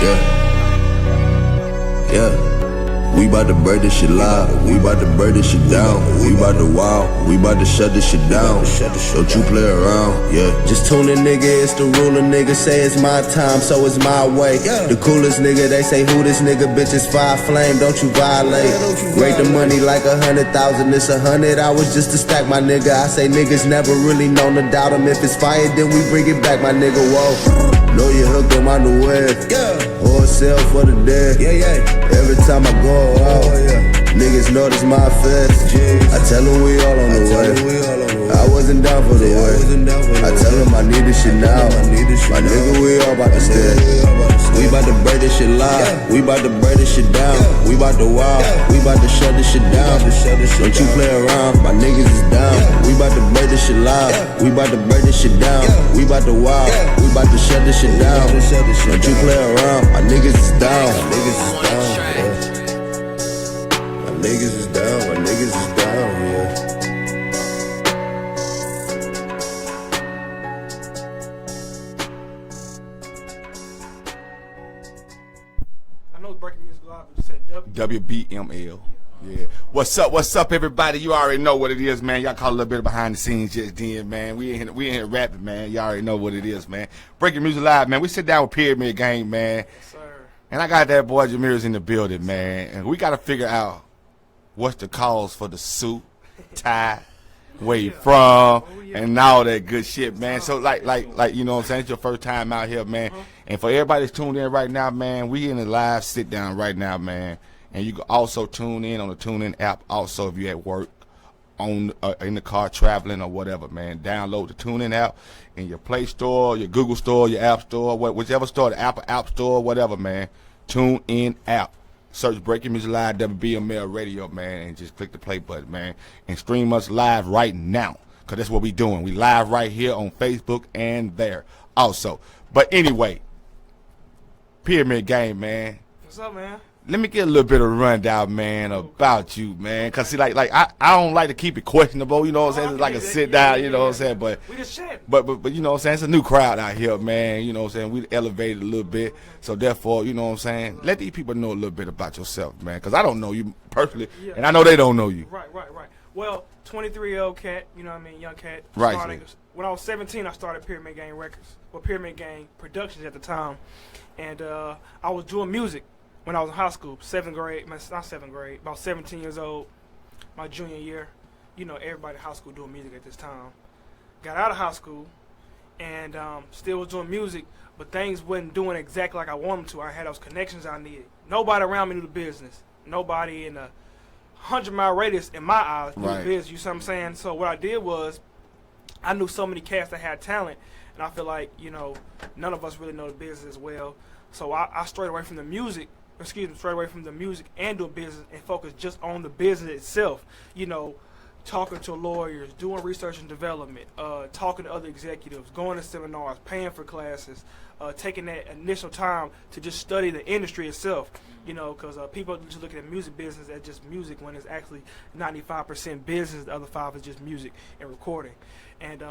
Yeah. We bout to break this shit loud. We bout to break this shit down. We bout to wow. We bout to shut this shit down. Don't you play around, yeah. Just tune in, nigga, it's the ruler. Nigga say it's my time, so it's my way. The coolest nigga, they say who this nigga, bitch is fire flame. Don't you violate. Rate the money like 100,000. It's 100 hours just to stack, my nigga. I say niggas never really known to doubt him. If it's fire, then we bring it back, my nigga. Whoa. Know you hooked on my new web. Or sell for the dead. Every time I go out, niggas know this my fest. I tell them we all on the way. I wasn't down for the way. I tell them I need this shit now. My nigga, we all about to stay. We bout to break this shit loud. We bout to break this shit down. We bout to wow. We bout to shut this shit down. Don't you play around, my niggas is down. We bout to break this shit loud. We bout to break this shit down. We bout to wow. We bout to shut this shit down. Don't you play around, my niggas is down. My niggas is down, yeah. My niggas is down, my niggas is down, yeah. I know Breaking Music Live, but you said WBML. Yeah. What's up, everybody? You already know what it is, man. Y'all caught a little bit of behind the scenes just then, man. We in here rapping, man. Y'all already know what it is, man. Breaking Music Live, man. We sit down with Pyramid Gang, man. Yes, sir. And I got that boy Jahmirris in the building, man. And we got to figure out what's the cause for the suit, tie, where you from, and all that good shit, man. So like, you know what I'm saying? It's your first time out here, man. And for everybody that's tuned in right now, man, we in the live sit down right now, man. And you can also tune in on the TuneIn app. Also, if you're at work, on in the car, traveling or whatever, man, download the TuneIn app in your Play Store, your Google Store, your App Store, whichever store, the Apple App Store, whatever, man. TuneIn app. Search Breaking Music Live, WBML Radio, man, and just click the play button, man, and stream us live right now, because that's what we doing. We live right here on Facebook and there also. But anyway, Pyramid Gang, man. What's up, man? Let me get a little bit of rundown, man, about you, man. Cause see, like I don't like to keep it questionable, you know what I'm saying? It's like a sit down, you know what I'm saying? But we just chat. But you know what I'm saying? It's a new crowd out here, man. You know what I'm saying? We elevated a little bit, so therefore, you know what I'm saying? Let these people know a little bit about yourself, man. Cause I don't know you personally, and I know they don't know you. Right. Well, 23-year-old cat, you know what I mean, young cat. Right. When I was 17, I started Pyramid Gang Records, or Pyramid Gang Productions at the time, and I was doing music. When I was in high school, 7th grade, not 7th grade, about 17 years old, my junior year. You know, everybody in high school doing music at this time. Got out of high school and still was doing music, but things wasn't doing exactly like I wanted them to. I had those connections I needed. Nobody around me knew the business. Nobody in a 100-mile radius, in my eyes, knew the business. You see what I'm saying? So what I did was, I knew so many cats that had talent, and I feel like, you know, none of us really know the business as well. So I strayed away from the music. Straight away from the music and doing business and focus just on the business itself. You know, talking to lawyers, doing research and development, talking to other executives, going to seminars, paying for classes, taking that initial time to just study the industry itself. You know, because people just look at the music business as just music when it's actually 95% business. The other 5% is just music and recording. And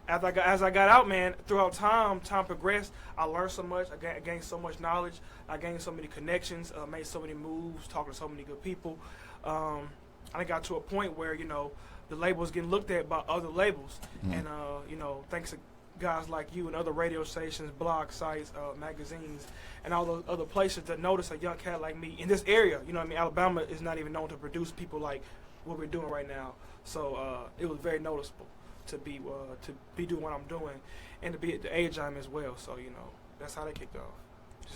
as I got out, man, throughout time progressed. I learned so much. I gained so much knowledge. I gained so many connections. Made so many moves. Talking to so many good people. I got to a point where, you know, the label was getting looked at by other labels, and you know, thanks to guys like you and other radio stations, blog sites, magazines, and all those other places that notice a young cat like me in this area. You know what I mean? Alabama is not even known to produce people like what we're doing right now. So it was very noticeable to be doing what I'm doing, and to be at the age I'm as well. So, you know, that's how they kicked off.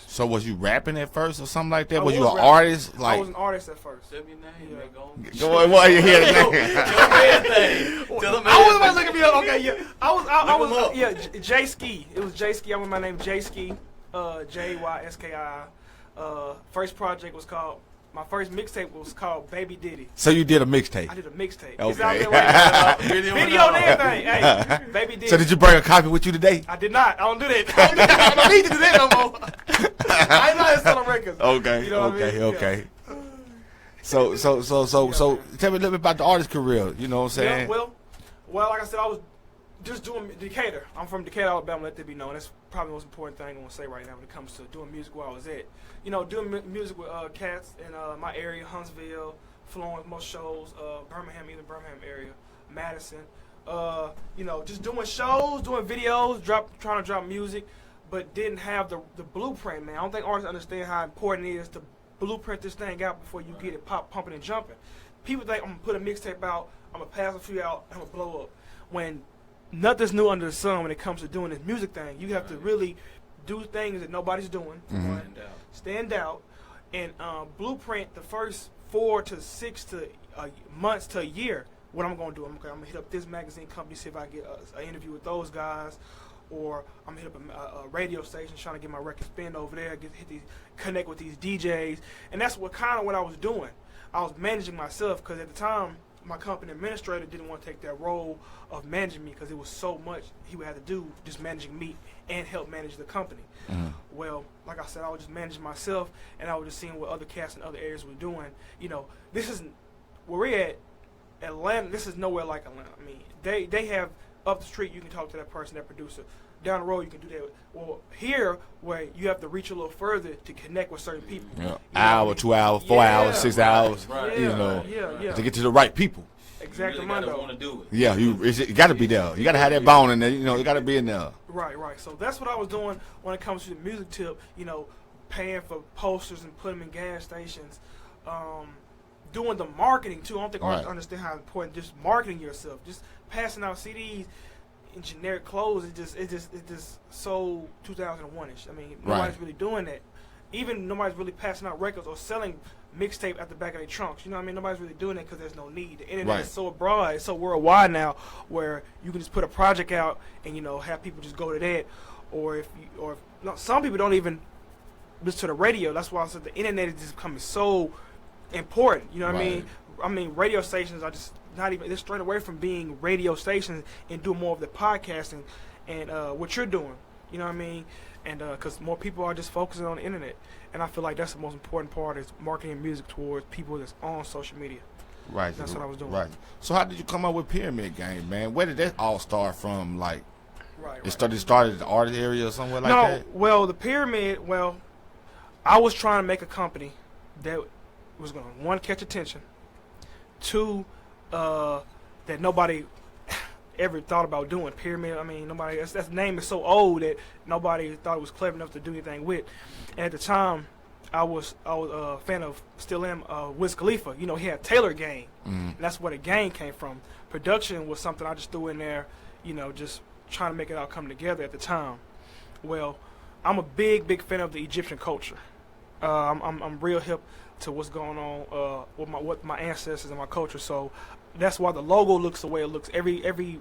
So was you rapping at first or something like that? Was you an rapping. artist? Like, I was an artist at first. Tell me your name, nigga. Go on, what you hear? Your man thing. Tell them I was about to look at me up. Okay, yeah. I was J Ski. It was J Ski. I went my name J Ski, JYSKI. First project was called. My first mixtape was called Baby Diddy. So you did a mixtape? I did a mixtape. Okay. It's out there right now. Video and everything. Hey, Baby Diddy. So did you bring a copy with you today? I did not. I don't do that. I don't need to do that no more. I ain't not selling records. Okay. You know what I mean? Okay. Yeah. So tell me a little bit about the artist career. You know what I'm saying? Yeah, well, like I said, I was just doing Decatur. I'm from Decatur, Alabama. Let that be known. That's probably the most important thing I want to say right now when it comes to doing music where I was at. You know, doing music with cats in my area, Huntsville, Florence, most shows, Birmingham, even Birmingham area, Madison. You know, just doing shows, doing videos, trying to drop music, but didn't have the blueprint, man. I don't think artists understand how important it is to blueprint this thing out before you get it pumping and jumping. People think I'm going to put a mixtape out, I'm going to pass a few out, I'm going to blow up. When nothing's new under the sun when it comes to doing this music thing. You have to really do things that nobody's doing. Stand out. And blueprint the first 4 to 6 months to a year. What I'm going to do, I'm going to hit up this magazine company, see if I get an interview with those guys. Or I'm going to hit up a radio station trying to get my record spin over there, connect with these DJs. And that's what I was doing. I was managing myself because at the time, my company administrator didn't want to take that role of managing me because it was so much he would have to do just managing me and help manage the company. Well, like I said, I was just managing myself, and I was just seeing what other cats in other areas were doing. You know, this isn't where we're at. Atlanta, this is nowhere like Atlanta. I mean, they have up the street, you can talk to that person, that producer. Down the road, you can do that. Well, here, where you have to reach a little further to connect with certain people. Yeah. Hour, 2 hours, 4 hours, 6 hours. Right. You know, to get to the right people. Exactly, you really gotta want to do it. Yeah, you got to be there. You got to have that bone in there. You know, you got to be in there. Right. So that's what I was doing when it comes to the music tip. You know, paying for posters and putting them in gas stations. Doing the marketing too. I don't think artists understand how important just marketing yourself. Just passing out CDs in generic clothes. It's just so 2001ish. I mean, nobody's really doing that. Even nobody's really passing out records or selling mixtape at the back of their trunks. You know what I mean? Nobody's really doing that because there's no need. The internet is so broad, it's so worldwide now, where you can just put a project out and, you know, have people just go to that. Or some people don't even listen to the radio. That's why I said the internet is just becoming so important. You know what I mean? I mean, radio stations are just not even, they're straight away from being radio stations and do more of the podcasting and what you're doing. You know what I mean? And because more people are just focusing on the internet. And I feel like that's the most important part is marketing music towards people that's on social media. Right. That's what I was doing. Right. So how did you come up with Pyramid Game, man? Where did that all start from? Like, it started at the art area or somewhere like that? No, well, the Pyramid, I was trying to make a company that was going to, 1, catch attention, 2, that nobody ever thought about doing. Pyramid, I mean, nobody, that name is so old that nobody thought it was clever enough to do anything with. And at the time, I was a fan of, still am, Wiz Khalifa. You know, he had Taylor Gang, and that's where the gang came from. Production was something I just threw in there, you know, just trying to make it all come together at the time. Well, I'm a big fan of the Egyptian culture. I'm real hip to what's going on with my ancestors and my culture. So that's why the logo looks the way it looks. Every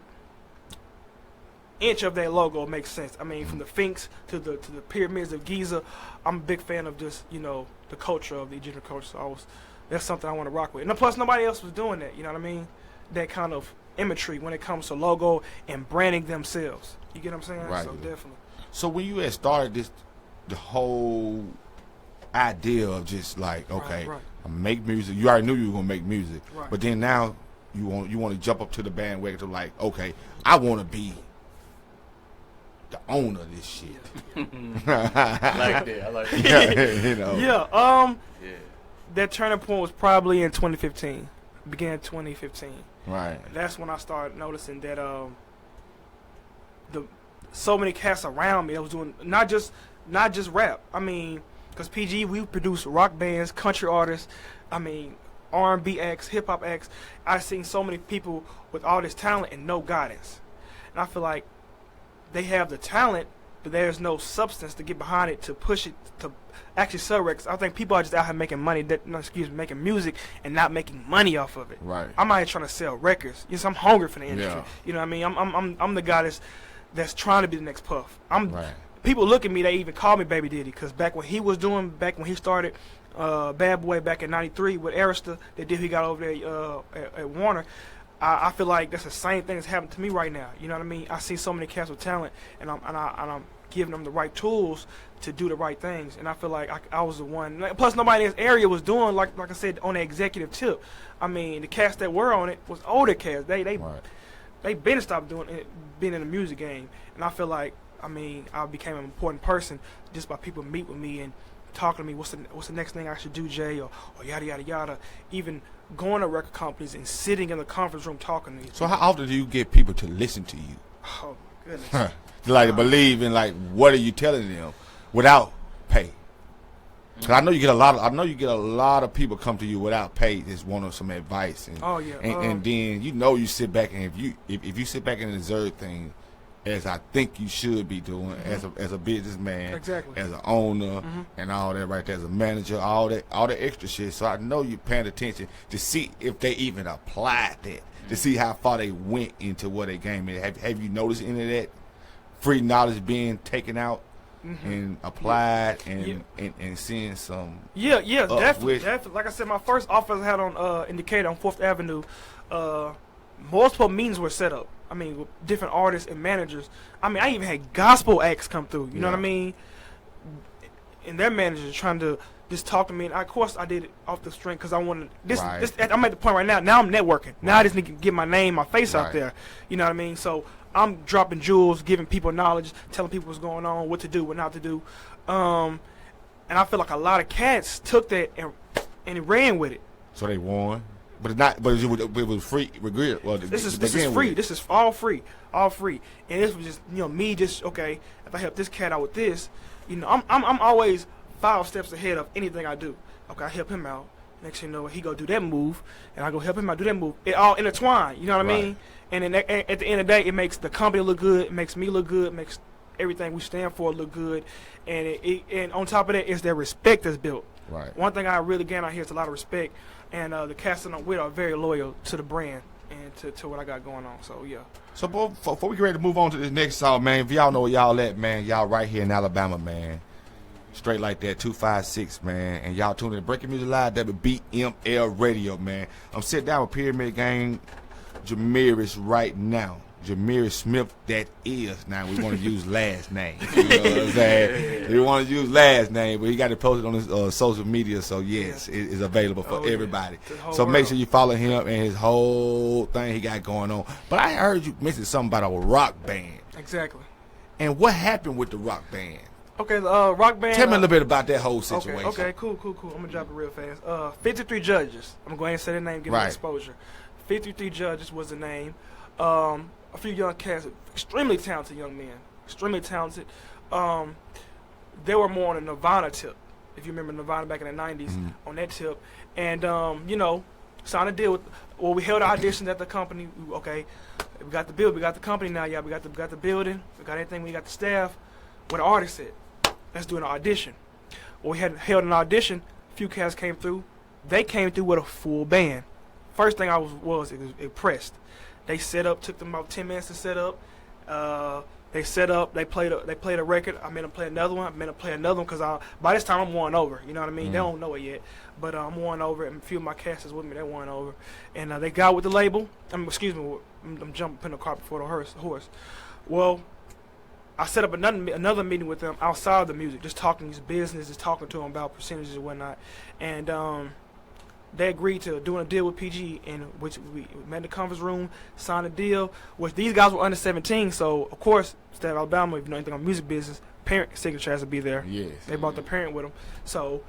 inch of that logo makes sense. I mean, from the Sphinx to the pyramids of Giza, I'm a big fan of just, you know, the culture of the Egyptian culture. So that's something I want to rock with. And plus, nobody else was doing that. You know what I mean? That kind of imagery when it comes to logo and branding themselves. You get what I'm saying? Right. So definitely. So when you had started this, the whole idea of just like, okay, I make music. You already knew you were gonna make music, but then now you want to jump up to the bandwagon to like, okay, I want to be the owner of this shit. I like that. Yeah, you know. Yeah. That turning point was probably in 2015. Began 2015. Right. That's when I started noticing that so many cats around me that was doing not just rap. I mean, because PG, we produce rock bands, country artists, I mean, R&B acts, hip hop acts. I've seen so many people with all this talent and no guidance. And I feel like they have the talent, but there's no substance to get behind it to push it to actually sell records. I think people are just out here making money, making music and not making money off of it. Right. I'm out here trying to sell records. Yes, I'm hungry for the industry. Yeah. You know what I mean? I'm the guy that's trying to be the next Puff. Right. People look at me, they even call me Baby Diddy, because back when he started Bad Boy back in '93 with Arista, that deal he got over there at Warner, I feel like that's the same thing that's happening to me right now. You know what I mean? I see so many cats with talent, and I'm giving them the right tools to do the right things, and I feel like I was the one. Plus, nobody in this area was doing like I said on the executive tip. I mean, the cats that were on it was older cats. They they been stopped doing it, being in the music game, and I feel like, I mean, I became an important person just by people meet with me and talking to me. What's the next thing I should do, Jay, or yada yada yada. Even going to record companies and sitting in the conference room talking to me. So how often do you get people to listen to you? Oh my goodness. Like believe in like what are you telling them without pay? Cause I know you get a lot of people come to you without pay, just wanting some advice. And, Oh, yeah. And then you sit back and if you sit back and observe things as I think you should be doing as a businessman, Exactly. as an owner, and all that right there, as a manager, all that extra shit. So I know you're paying attention to see if they even applied that, to see how far they went into what they game in. Have you noticed any of that free knowledge being taken out and applied and seeing some? Yeah, definitely. Like I said, my first office I had on in Decatur on 4th Avenue, multiple meetings were set up. I mean, with different artists and managers. I mean, I even had gospel acts come through. You know what I mean? And their managers trying to just talk to me. And of course, I did it off the string because I wanted this. I'm at the point right now. Now I'm networking. Now I just need to get my name, my face out there. You know what I mean? So I'm dropping jewels, giving people knowledge, telling people what's going on, what to do, what not to do. And I feel like a lot of cats took that and ran with it. So they won. But it's not. But it was free. Well, this is free. This is all free, all free. And this was just me just okay. If I help this cat out with this, I'm always 5 steps ahead of anything I do. Okay, I help him out. Next thing you know, he go do that move, and I go help him out do that move. It all intertwined. You know what I mean? And then at the end of the day, it makes the company look good. It makes me look good. It makes everything we stand for look good. And and on top of that, it's their respect that's built. Right. One thing I really gain out here is a lot of respect. And the cats that I'm with are very loyal to the brand and to what I got going on. So, yeah. So, before we get ready to move on to this next song, man, if y'all know where y'all at, man, y'all right here in Alabama, man. Straight like that, 256, man. And y'all tuning in Breaking Music Live, WBML Radio, man. I'm sitting down with Pyramid Gang Jahmirris right now. Jahmirris Smith, that is. Now, we want to use last name. You know what I'm saying? We want to use last name, but he got it posted on his social media, so yes, it is available for everybody. So make sure you follow him and his whole thing he got going on. But I heard you mention something about a rock band. Exactly. And what happened with the rock band? Okay, the rock band. Tell me a little bit about that whole situation. Okay, cool. I'm going to drop it real fast. 53 Judges. I'm going to go ahead and say the name, give them exposure. 53 Judges was the name. A few young cats, extremely talented young men, extremely talented. They were more on a Nirvana tip, if you remember Nirvana back in the 90s, on that tip. And, signed a deal with, we held auditions at the company. Okay, we got the build, we got the company now, we got the building, we got everything, we got the staff. What the artist said, let's do an audition. Well, we had held an audition, a few cats came through. They came through with a full band. First thing I was impressed. They set up, took them about 10 minutes to set up. They set up, they played a record. I made them play another one. I made them play another one because by this time I'm won over. You know what I mean? They don't know it yet, but I'm won over, and a few of my cast is with me. They won over, and they got with the label. Excuse me, I'm jumping the cart before the horse. Well, I set up another meeting with them outside of the music, just talking his business, just talking to them about percentages and whatnot, and they agreed to doing a deal with PG, in which we met in the conference room, signed a deal, which these guys were under 17, so of course, state of Alabama, if you know anything on music business, parent signature has to be there. Yes. They brought the parent with them. So,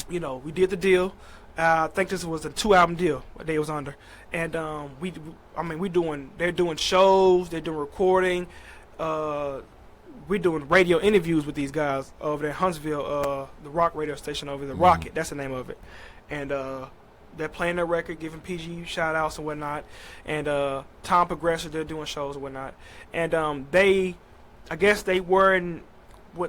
we did the deal. I think this was a 2-album deal what they was under. And they're doing shows, they're doing recording, we're doing radio interviews with these guys over there in Huntsville, the rock radio station over there, Rocket, that's the name of it. And they're playing their record, giving PG shout outs and whatnot. And time progresses, they're doing shows and whatnot. And I guess they weren't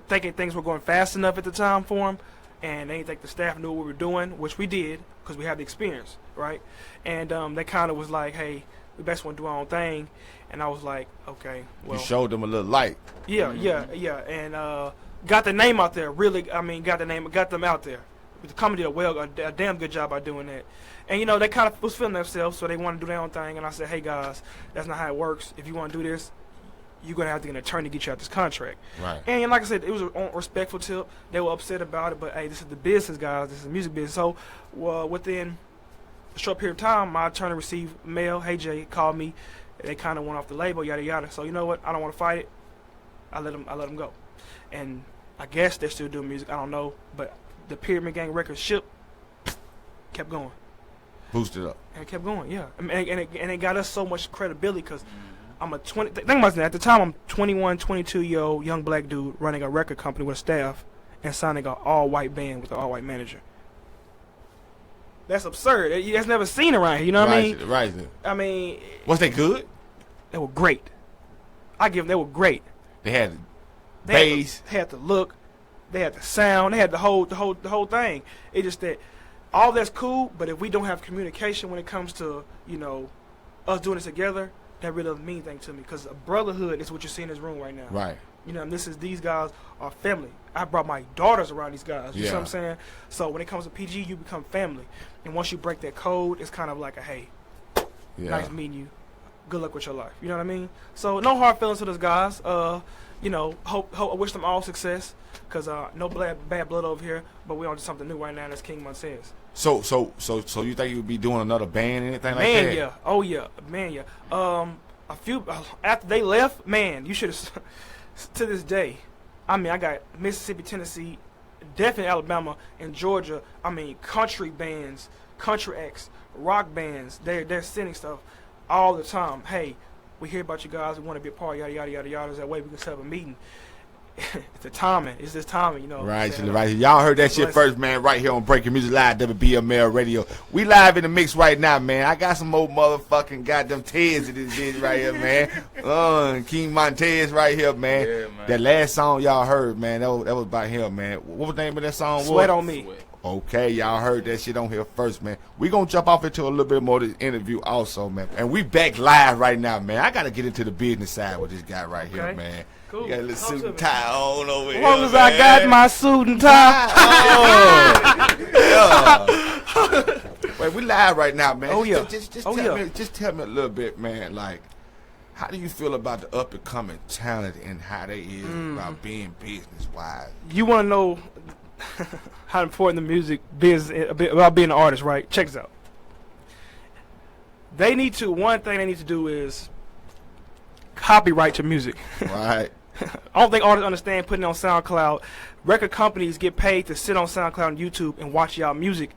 thinking things were going fast enough at the time for them. And they didn't think the staff knew what we were doing, which we did because we had the experience, right? And they kind of was like, hey, we best want to do our own thing. And I was like, okay, well. You showed them a little light. Yeah. And got the name out there. Really, got them out there. The company did a damn good job by doing that. And, they kind of was feeling themselves, so they wanted to do their own thing. And I said, hey, guys, that's not how it works. If you want to do this, you're going to have to get an attorney to get you out this contract. Right. And like I said, it was a respectful tip. They were upset about it, but, hey, this is the business, guys. This is the music business. So within a short period of time, my attorney received mail. Hey Jay, called me. They kind of went off the label, yada yada. So you know what? I don't want to fight it. I let them go. And I guess they're still doing music. I don't know, but the Pyramid Gang record ship kept going. Boosted up. And it kept going, yeah. And it got us so much credibility because I'm a 20. Think about that. At the time, I'm 21, 22-year-old young black dude running a record company with a staff and signing an all-white band with an all-white manager. That's absurd. That's never seen around here. You know what I mean? Right. I mean, was they good? They were great. I give them. They were great. They had bass. They had the look. They had the sound. They had the whole thing. It's just that all that's cool, but if we don't have communication when it comes to us doing this together, that really doesn't mean anything to me. Because a brotherhood is what you see in this room right now. Right. And these guys are family. I brought my daughters around these guys. You see what I'm saying? So when it comes to PG, you become family. And once you break that code, it's kind of like a hey, nice meeting you. Good luck with your life. You know what I mean? So no hard feelings to those guys. Hope I wish them all success. Cause no bad blood over here. But we on to something new right now. And that's King Montiez. So you think you would be doing another band, anything like that? Man, yeah. Oh yeah, man, yeah. A few after they left, man, you should have. To this day, I mean, I got Mississippi, Tennessee, definitely Alabama, and Georgia. I mean, country bands, country acts, rock bands. They're sending stuff all the time. Hey, we hear about you guys. We want to be a part. Yada yada yada yada. That way we can set up a meeting. It's the timing. It's this timing, Right. Y'all heard that shit first, man. Right here on Breaking Music Live, WBML Radio. We live in the mix right now, man. I got some old motherfucking goddamn Teds in this bitch right here, man. King Montiez right here, man. Yeah, man. That last song y'all heard, man, that was about him, man. What was the name of that song? Sweat on Me. Okay, y'all heard that shit on here first, man. We gonna jump off into a little bit more of this interview also, man. And we back live right now, man. I gotta get into the business side with this guy right here, man. Cool. You got a little suit and tie on over here. As long as I got my suit and tie. Wait, we live right now, man. Oh, yeah. Just tell me a little bit, man, like, how do you feel about the up-and-coming talent and how they is about being business-wise? You want to know how important the music business about being an artist, right? Check this out. One thing they need to do is copyright your music. Right. I don't think artists understand putting it on SoundCloud. Record companies get paid to sit on SoundCloud and YouTube and watch y'all music.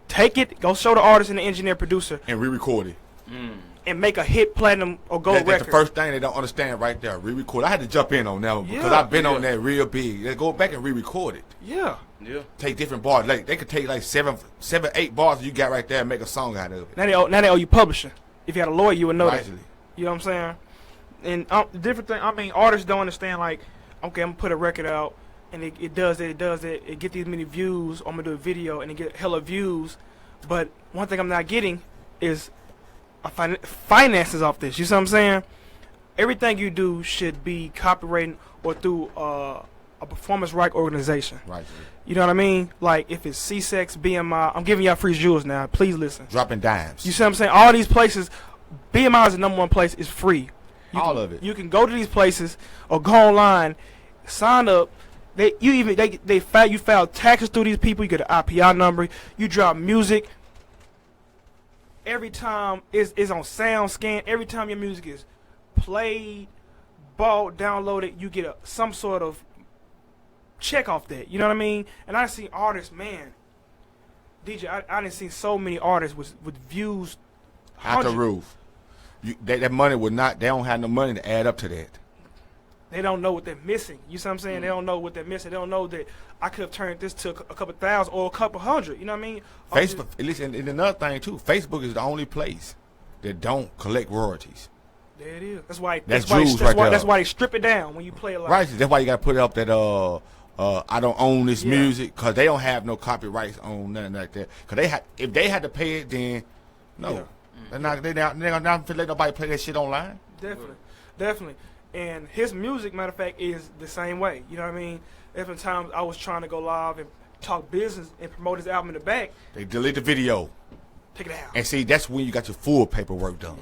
Take it, go show the artist and the engineer, producer, and re-record it. And make a hit platinum or gold record. That's the first thing they don't understand right there. Re-record. I had to jump in on that one because I've been on that real big. They go back and re-record it. Yeah. Take different bars. Like they could take like seven, 8 bars you got right there and make a song out of it. Now they owe you publishing. If you had a lawyer, you would know that. Rightly. You know what I'm saying? And different thing. I mean, artists don't understand. Like, okay, I'm gonna put a record out, and it does it. It get these many views. Or I'm gonna do a video, and it get hella views. But one thing I'm not getting is finances off this. You see what I'm saying? Everything you do should be copyrighted or through a performance right organization. Right. You know what I mean? Like if it's C-Sex, BMI. I'm giving y'all free jewels now. Please listen. Dropping dimes. You see what I'm saying? All these places. BMI is the #1 place. It's free. Of it. You can go to these places or go online, sign up. You file taxes through these people. You get an IPI number. You drop music. Every time it's on SoundScan. Every time your music is played, bought, downloaded, you get some sort of check off that. You know what I mean? And I seen artists, man. DJ, I didn't see so many artists with views. Out the roof. That money would not. They don't have no money to add up to that. They don't know what they're missing. You see what I'm saying? They don't know what they're missing. They don't know that I could have turned this to a couple thousand or a couple hundred. You know what I mean? Facebook. Listen, and another thing too. Facebook is the only place that don't collect royalties. There it is. That's why. That's why they strip it down when you play a lot. Right. That's why you got to put up that I don't own this music because they don't have no copyrights on nothing like that. Because if they had to pay it, then no. Yeah. They're not gonna let nobody play that shit online. Definitely. And his music, matter of fact, is the same way. You know what I mean? Different times I was trying to go live and talk business and promote his album in the back. They delete the video. Take it out. And see, that's when you got your full paperwork done.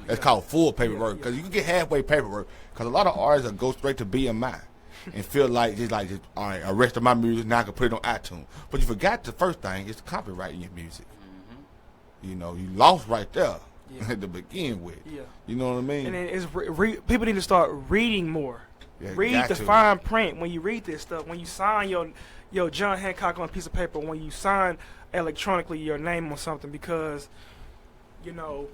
That's called full paperwork because you can get halfway paperwork. Because a lot of artists go straight to BMI and feel like just all right, arrested my music, now I can put it on iTunes. But you forgot the first thing is copyrighting your music. You know, you lost right there Yeah. to begin with. Yeah. You know what I mean? And then it's people need to start reading more. Yeah, Read got the to. fine print when you read this stuff. When you sign your John Hancock on a piece of paper. When you sign electronically your name on something, because you know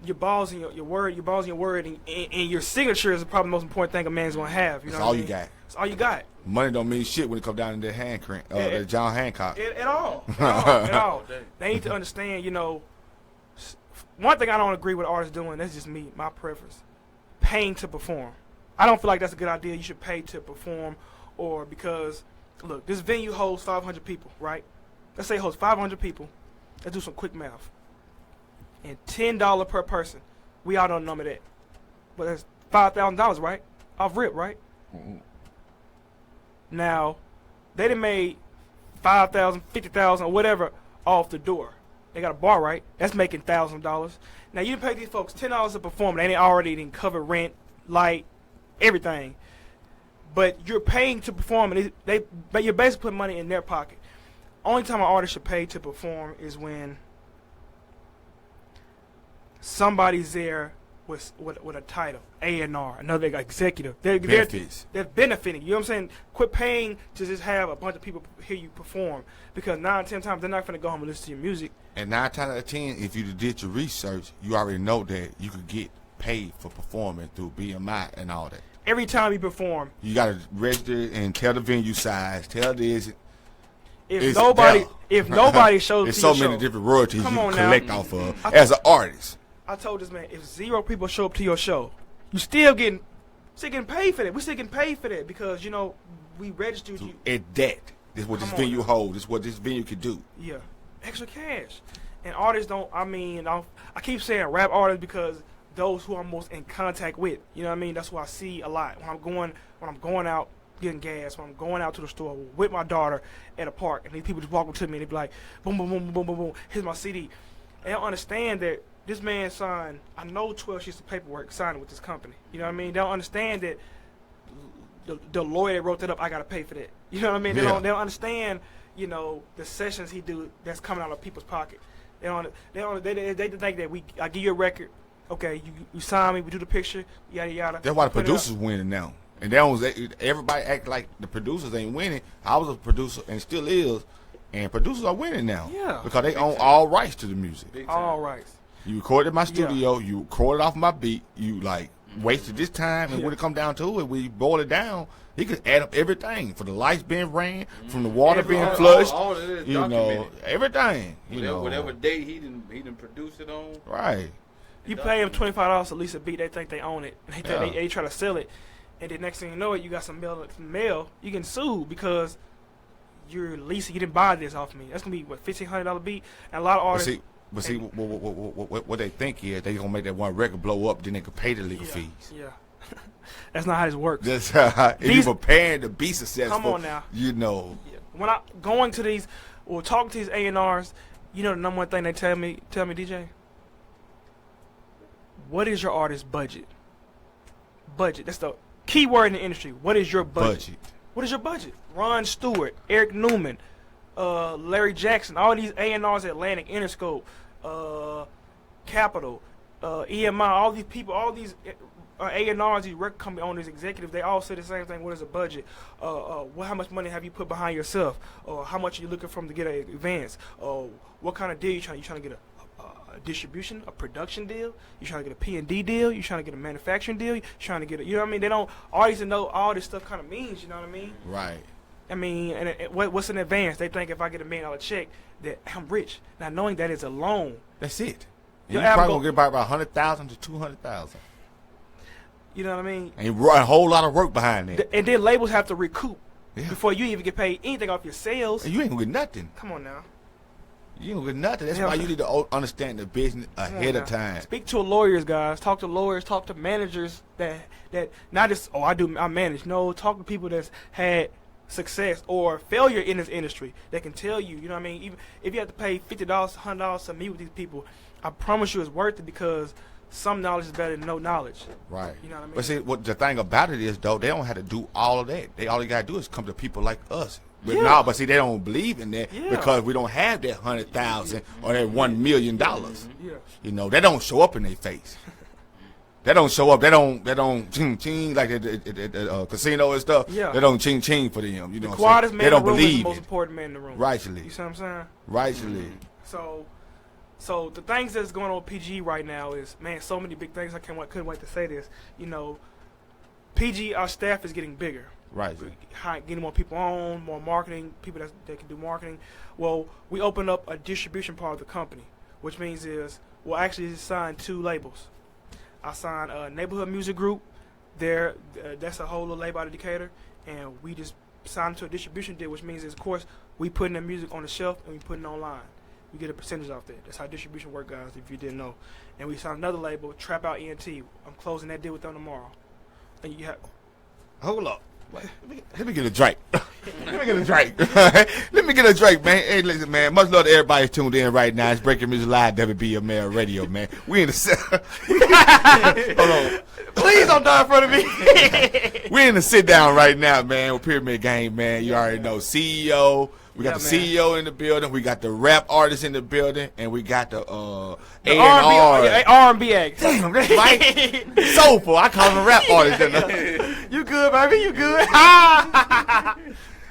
your balls and your word, and your signature is probably the most important thing a man's gonna have. You know That's what all I you mean? got. That's all you got. Money don't mean shit when it comes down to that handprint, that John Hancock. At all. At all. They need to understand, you know, one thing I don't agree with artists doing, that's just me, my preference, paying to perform. I don't feel like that's a good idea. You should pay to perform, or because, look, this venue holds 500 people, right? Let's say it holds 500 people. Let's do some quick math. And $10 per person. We all don't number that. But that's $5,000, right? Off rip, right? Mhm. Now, they done made $5,000, $50,000, or whatever off the door. They got a bar, right? That's making $1,000. Now, you pay these folks $10 to perform. They already didn't cover rent, light, everything. But you're paying to perform, and but you're basically putting money in their pocket. Only time an artist should pay to perform is when somebody's there with a title, A&R, another executive. They're benefiting. You know what I'm saying? Quit paying to just have a bunch of people hear you perform, because 9 or 10 times they're not going to go home and listen to your music. And 9 times out of 10, if you did your research, you already know that you could get paid for performing through BMI and all that. Every time you perform, You got to register and tell the venue size, tell this. if It's nobody there. shows There's to so your many show, different royalties you Come can on now. collect off of as an artist. I told this man, if 0 people show up to your show, you still getting paid for that. We still getting paid for that because, you know, we registered you. At that, this is what Come this on venue now. holds. This is what this venue could do. Yeah, extra cash. And artists don't, I keep saying rap artists because those who I'm most in contact with, you know what I mean? That's what I see a lot. When I'm going out getting gas, when I'm going out to the store with my daughter at a park, and these people just walk up to me and they be like, boom, boom, boom, boom, boom, boom, boom, here's my CD. They don't understand that this man signed, I know 12 sheets of paperwork signed with this company. You know what I mean? They don't understand that the lawyer that wrote that up, I got to pay for that. You know what I mean? They Yeah. don't understand, you know, the sessions he do that's coming out of people's pocket. They think that I give you a record, okay, you sign me, we do the picture, yada yada. That's why the put it producers up. winning now. And everybody act like the producers ain't winning. I was a producer and still is, and producers are winning now. Yeah. Because they own all rights to the music. Big time. All right. You recorded my studio, you recorded off my beat, you like wasted this time, and Yeah. when it come down to it, when you boil it down, he could add up everything for the lights being ran, from the water being flushed, all of it is you know, documented. everything. You know, Whatever date he didn't produce it on. right? You pay them $25 to lease a beat, they think they own it. Yeah. They try to sell it, and then next thing you know it, you got some mail. You can sue because you're leasing. You didn't buy this off me. That's gonna be what, $1,500 beat, and a lot of artists. But see, what they think is they gonna make that one record blow up, then they could pay the legal fees. Yeah. That's not how this works. That's if These- you're prepared to be successful. Come on now. You know. Yeah. When I going to these or talking to these A&Rs, you know the number one thing they tell me, DJ? What is your artist's budget? Budget. That's the key word in the industry. What is your budget? What is your budget? Ron Stewart, Eric Newman, Larry Jackson, all these A&Rs, Atlantic, Interscope, Capital, EMI, all these people, all these A&Rs, these record company owners, executives, they all say the same thing. What is a budget? How much money have you put behind yourself? How much are you looking from to get an advance? What kind of deal you trying to get a distribution, a production deal? You trying to get a P&D deal? You trying to get a manufacturing deal? You trying to get you know what I mean? They don't always know all this stuff kind of means, you know what I mean? Right. I mean, and what's an advance? They think if I get $1 million check that I'm rich. Now knowing that it's a loan. That's it. And Your you probably album gonna get about 100,000 to 200,000. You know what I mean? And a whole lot of work behind that. And then labels have to recoup Yeah. before you even get paid anything off your sales. And you ain't gonna get nothing. Come on now. You ain't gonna get nothing. That's Yeah. why you need to understand the business ahead of Now, time. Speak to lawyers, guys. Talk to lawyers. Talk to managers that not just I manage. No, talk to people that's had success or failure in this industry that can tell you. You know what I mean? Even if you have to pay $50, $100 to meet with these people, I promise you it's worth it because some knowledge is better than no knowledge. Right. You know what I mean? But see, what the thing about it is, though, they don't have to do all of that. All they gotta do is come to people like us But Yeah. no, but see, they don't believe in that Yeah. because we don't have that 100,000 or that $1 million. Yeah. You know, they don't show up in their face. They don't show up. They don't ching ching like at the casino and stuff. Yeah. They don't ching ching for them. You know, The what I'm quietest saying? man They don't in the room is the believe most it. important man in the room. Rightly, You see what I'm saying? rightly. So the things that's going on with PG right now is, man, so many big things. Couldn't wait to say this. You know, PG, our staff is getting bigger. Right. Getting more people on, more marketing, people that can do marketing. Well, we opened up a distribution part of the company, which means we'll actually sign 2 labels. I signed a Neighborhood Music Group. That's a whole little label out of Decatur, and we just signed to a distribution deal, which means, of course, we putting their music on the shelf and we putting it online. We get a percentage off that. That's how distribution works, guys, if you didn't know. And we signed another label, Trap Out ENT. I'm closing that deal with them tomorrow. And you have... Hold up. Let me get a drink. Let me get a drink. Let me get a drink, man. Hey, listen, man. Much love to everybody tuned in right now. It's Breaking Music Live, WB America Radio, man. We in the hold on. Please don't die in front of me. We in the sit down right now, man. With Pyramid Gang, man. You already know CEO. We got the man. CEO in the building. We got the rap artist in the building, and we got the The A&R. R&B act. Damn, that's right. Soulful. I call him a rap artist. You good, baby? You good?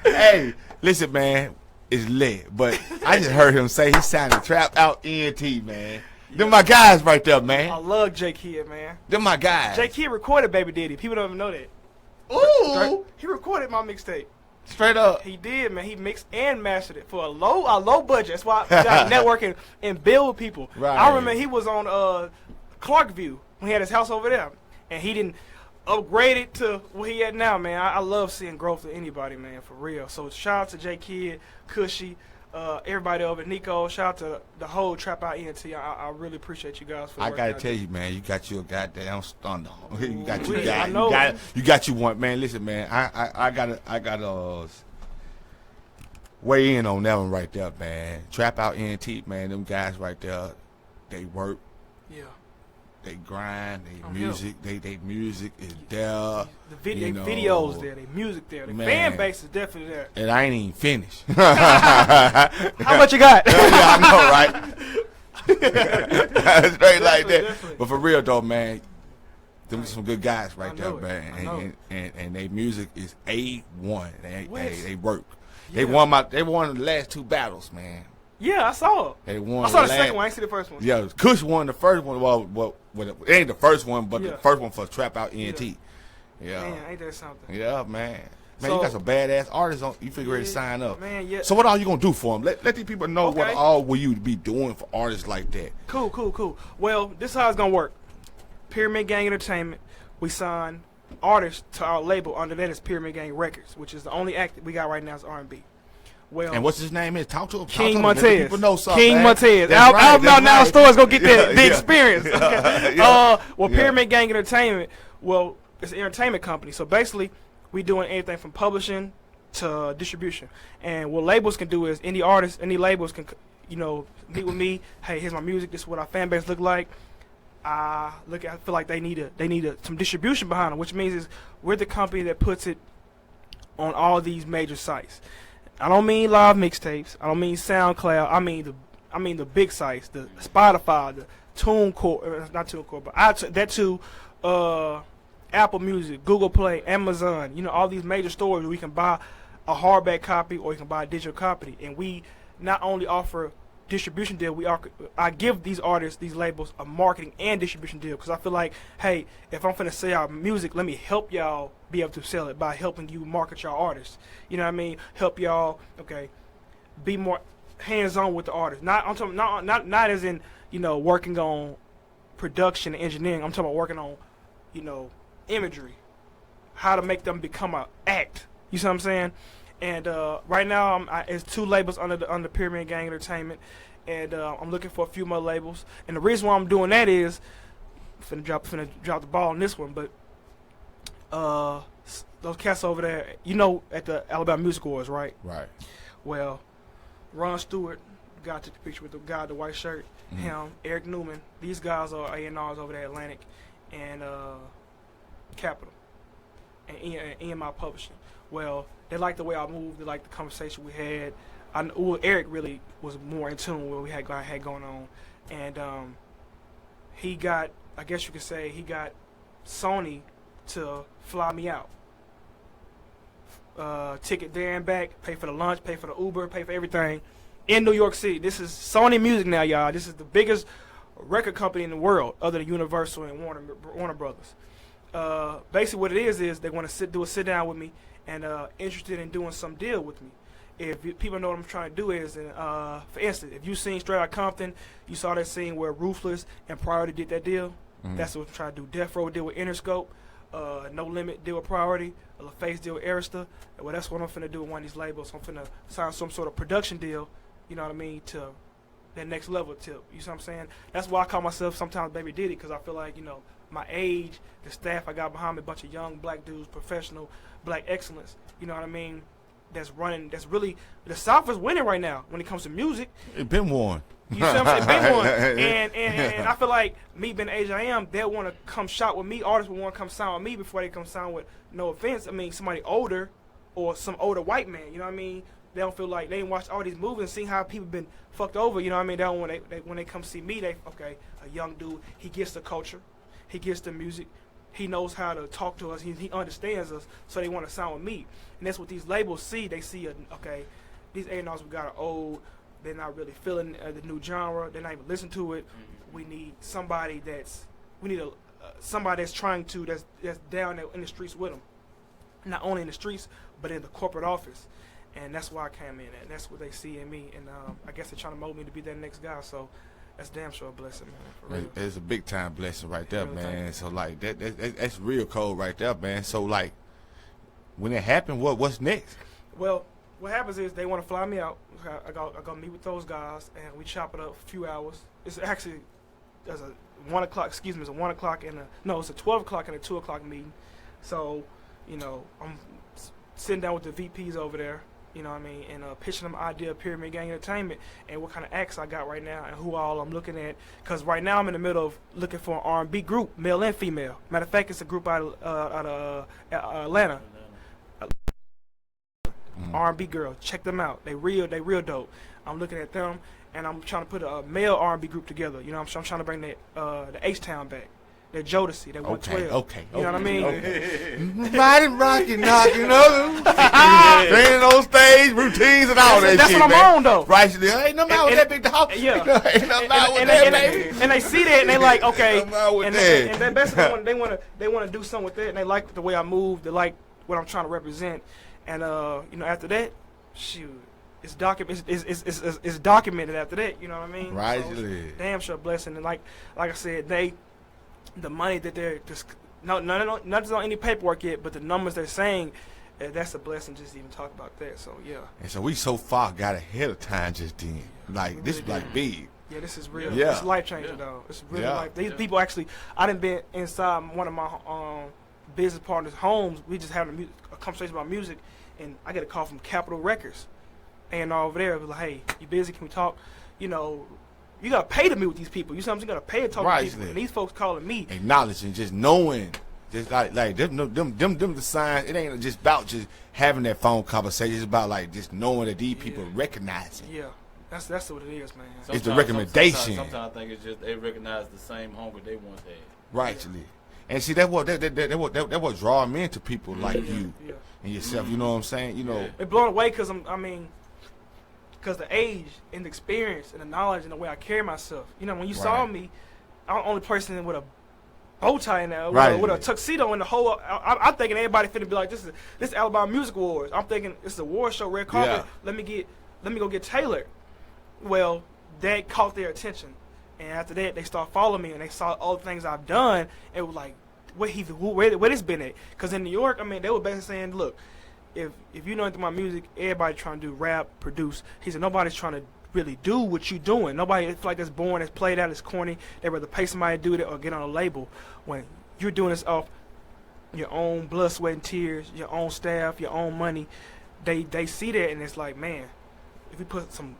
Hey, listen, man, it's lit. But I just heard him say he signed a Trap Out ENT, man. Them my guys right there, I man. love J Kidd, man. Them my guys. J Kidd recorded Baby Diddy. People don't even know that. Ooh, He recorded my mixtape. straight up. He did, man. He mixed and mastered it for a low budget. That's why I got network and build with people. Right. I remember he was on Clarkview when he had his house over there, and he didn't upgrade it to what he at now, man. I love seeing growth in anybody, man, for real. So shout out to J Kidd, Cushy, everybody over at Nico. Shout out to the whole Trap Out ENT. I really appreciate you guys for I working gotta out tell there. you, man, you got you a goddamn stunner. You got Ooh, you I know. you got you one, man. Listen, man, I gotta weigh in on that one right there, man. Trap Out ENT, man. Them guys right there, they work, Yeah. they grind, Oh, they music, they music is there. The you know. videos there, the music there, the Man. fan base is definitely there. And I ain't even finished. How much you got? Yeah, I know, right? Straight like that. Definitely. But for real though, man, them some good guys right I there, know it. man. I know And they music is A1. They work. Yeah. They won the last 2 battles, man. Yeah, I saw it. They won. I saw the last- second one. I ain't see the first one. Yeah, Kush won the first one. Well, it ain't the first one, but Yeah. the first one for Trap Out ENT. Yeah, Man, ain't that something? yeah, man. Man, So- you got some badass artists on. You figure ready to Yeah, sign up. man, yeah. So what all you gonna do for them? Let these people know what Okay. all will you be doing for artists like that. Cool. Well, this is how it's gonna work. Pyramid Gang Entertainment. We sign artists to our label. Under that is Pyramid Gang Records, which is the only act that we got right now is R&B. Well, And what's his name is? Talk to him. King Let the Montez. people know something. King man. Montez. That's right, Out that's now right. stores go get Yeah, the yeah. experience. Yeah. Well, Yeah. Pyramid Gang Entertainment. Well, it's an entertainment company. So basically, we doing anything from publishing to distribution. And what labels can do is any artists, any labels can, meet with me. Hey, here's my music. This is what our fan base look like. I feel like they need some distribution behind them, which means is we're the company that puts it on all these major sites. I don't mean live mixtapes. I don't mean SoundCloud. I mean the big sites, the Spotify, the TuneCore, not TuneCore, but that too. Apple Music, Google Play, Amazon. All these major stores where we can buy a hardback copy or you can buy a digital copy, and we not only offer distribution deal, I give these artists, these labels, a marketing and distribution deal, because I feel like, hey, if I'm finna sell y'all music, let me help y'all be able to sell it by helping you market y'all artists. You know what I mean? Help y'all, be more hands-on with the artist. I'm talking not as in working on production and engineering. I'm talking about working on imagery, how to make them become an act. You see what I'm saying? And right now, it's 2 labels under Pyramid Gang Entertainment, and I'm looking for a few more labels. And the reason why I'm doing that is, finna drop the ball on this one, but those cats over there, at the Alabama Music Awards, right? Right. Well, Ron Stewart, the guy took the picture with the guy in the white shirt, him, Eric Newman. These guys are A&Rs over there at Atlantic and Capital and EMI Publishing. Well, they liked the way I moved. They liked the conversation we had. Eric really was more in tune with what we had going on, and he got, I guess you could say, he got Sony to fly me out. Ticket there and back, pay for the lunch, pay for the Uber, pay for everything in New York City. This is Sony Music now, y'all. This is the biggest record company in the world, other than Universal and Warner Brothers. Basically, what it is they want to do a sit down with me and interested in doing some deal with me. If people know what I'm trying to do is, for instance, if you seen Straight Outta Compton, you saw that scene where Ruthless and Priority did that deal. That's what I'm trying to do. Death Row deal with Interscope, No Limit deal with Priority, LaFace deal with Arista. Well, that's what I'm finna do with one of these labels. I'm finna sign some sort of production deal, you know what I mean, to that next level tip. You see what I'm saying? That's why I call myself sometimes Baby Diddy, because I feel like, you know, my age, the staff I got behind me, a bunch of young black dudes, professional black excellence, you know what I mean, that's running, that's really, the South is winning right now when it comes to music. It been won. You see what I'm saying? Been one. And I feel like me being the age I am, they'll want to come shop with me. Artists will want to come sign with me before they come sign with, no offense, I mean, somebody older or some older white man, you know what I mean? They don't feel like they ain't watched all these movies and seen how people been fucked over, you know what I mean? They don't want when they come see me, okay, a young dude, he gets the culture, he gets the music, he knows how to talk to us, he understands us, so they want to sign with me. And that's what these labels see. They see, okay, these A&Rs we got are old, they're not really feeling the new genre, they're not even listening to it. We need somebody somebody that's trying to, that's down there in the streets with them. Not only in the streets, but in the corporate office. And that's why I came in, and that's what they see in me. And I guess they're trying to mold me to be that next guy. So that's damn sure a blessing, man. For real. It's a big time blessing right there, Really, man. So like that's real cold right there, man. So like when it happened, what's next? Well, what happens is they want to fly me out. I go meet with those guys, and we chop it up a few hours. It's actually there's a 1 o'clock. Excuse me, it's a 1 o'clock and it's a 12 o'clock and a 2 o'clock meeting. So you know I'm sitting down with the VPs over there. You know what I mean, and pitching them idea of Pyramid Gang Entertainment and what kind of acts I got right now and who all I'm looking at. Because right now I'm in the middle of looking for an R&B group, male and female. Matter of fact, it's a group out of Atlanta. R&B girls, check them out. They real dope. I'm looking at them, and I'm trying to put a male R&B group together. You know, I'm trying to bring the H-Town back. That Jodeci, that 112. Okay. You know what I mean? Riding, rocking, knocking over. Playing on stage, routines and all that That's shit, what I'm man. on, though. Right, ain't nothing wrong with that big dog. Yeah. Ain't nothing wrong with that, baby. And they see that, and they like, okay. Ain't nothing wrong with And that. they basically they want to do something with that, and they like the way I move. They like what I'm trying to represent. And you know, after that, shoot, it's documented after that. You know what I mean? Right. So it's damn sure a blessing. And like I said, the money that they're just nothing's on any paperwork yet, but the numbers they're saying, that's a blessing just to even talk about that. So yeah. And so we so far got ahead of time just then. Like this is like big. Yeah, this is real. Yeah. It's life changing though. It's really Yeah. life. These people actually, I done been inside one of my business partners' homes. We just having a conversation about music, and I get a call from Capitol Records, and over there, it was like, "Hey, you busy? Can we talk?" You know, you gotta pay to meet with these people. You know what I'm saying? You gotta pay to talk to people. And these folks calling me, acknowledging, just knowing, just like them the signs. It ain't just about just having that phone conversation. It's about like just knowing that these people recognize it. yeah, that's what it is, man. It's the recommendation. Sometimes I think it's just they recognize the same hunger they once had. Rightly. And see that what draw them into people like you and yourself. You know what I'm saying? You know, They're blown away because because the age and the experience and the knowledge and the way I carry myself. You know, when you saw me, I'm the only person with a bow tie in there, with a tuxedo in the whole. I'm thinking everybody finna be like, this is Alabama Music Awards. I'm thinking it's a award show, red carpet. Yeah. Let me go get tailored. Well, that caught their attention, and after that, they started following me, and they saw all the things I've done. It was like, where this been at? Because in New York, I mean, they were basically saying, look, if you know anything about music, everybody trying to do rap, produce. He said nobody's trying to really do what you doing. Nobody feel like that's boring, that's played out, it's corny. They rather pay somebody to do it or get on a label. When you're doing this off your own blood, sweat, and tears, your own staff, your own money, they see that and it's like, man, if we put some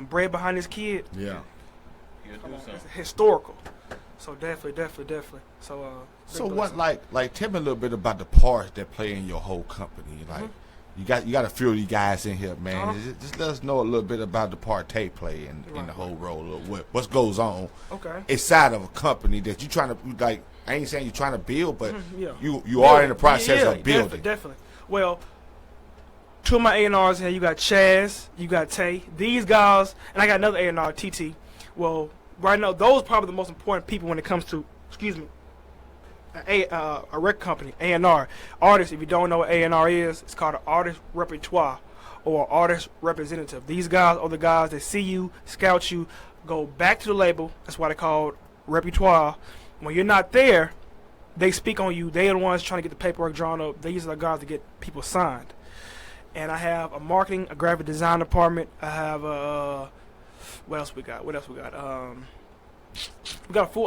bread behind this kid, yeah, it's historical. So definitely. So so what like tell me a little bit about the parts that play in your whole company. Like You got a few of these guys in here, man. Just let us know a little bit about the part they play in the whole role. What goes on inside of a company that you trying to like. I ain't saying you're trying to build, but you are in the process of building. Definitely. Well, two of my A&Rs here. You got Chaz, you got Tay. These guys, and I got another A&R, TT. Well, right now, those are probably the most important people when it comes to, a record company, A&R. Artists, if you don't know what A&R is, it's called an artist repertoire or artist representative. These guys are the guys that see you, scout you, go back to the label. That's why they called repertoire. When you're not there, they speak on you. They are the ones trying to get the paperwork drawn up. These are the guys that get people signed. And I have a marketing, a graphic design department. I have what else we got? We got a full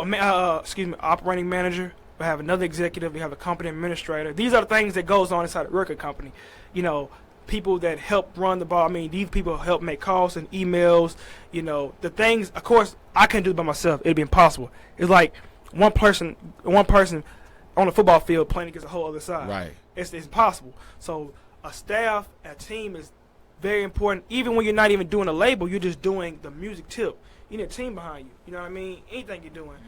operating manager. We have another executive. We have a company administrator. These are the things that goes on inside a record company. You know, people that help run the ball. I mean, these people help make calls and emails. You know, the things. Of course, I couldn't do it by myself. It'd be impossible. It's like one person on the football field playing against a whole other side. Right. It's impossible. So a staff, a team is very important. Even when you're not even doing a label, you're just doing the music tip. You need a team behind you. You know what I mean? Anything you're doing.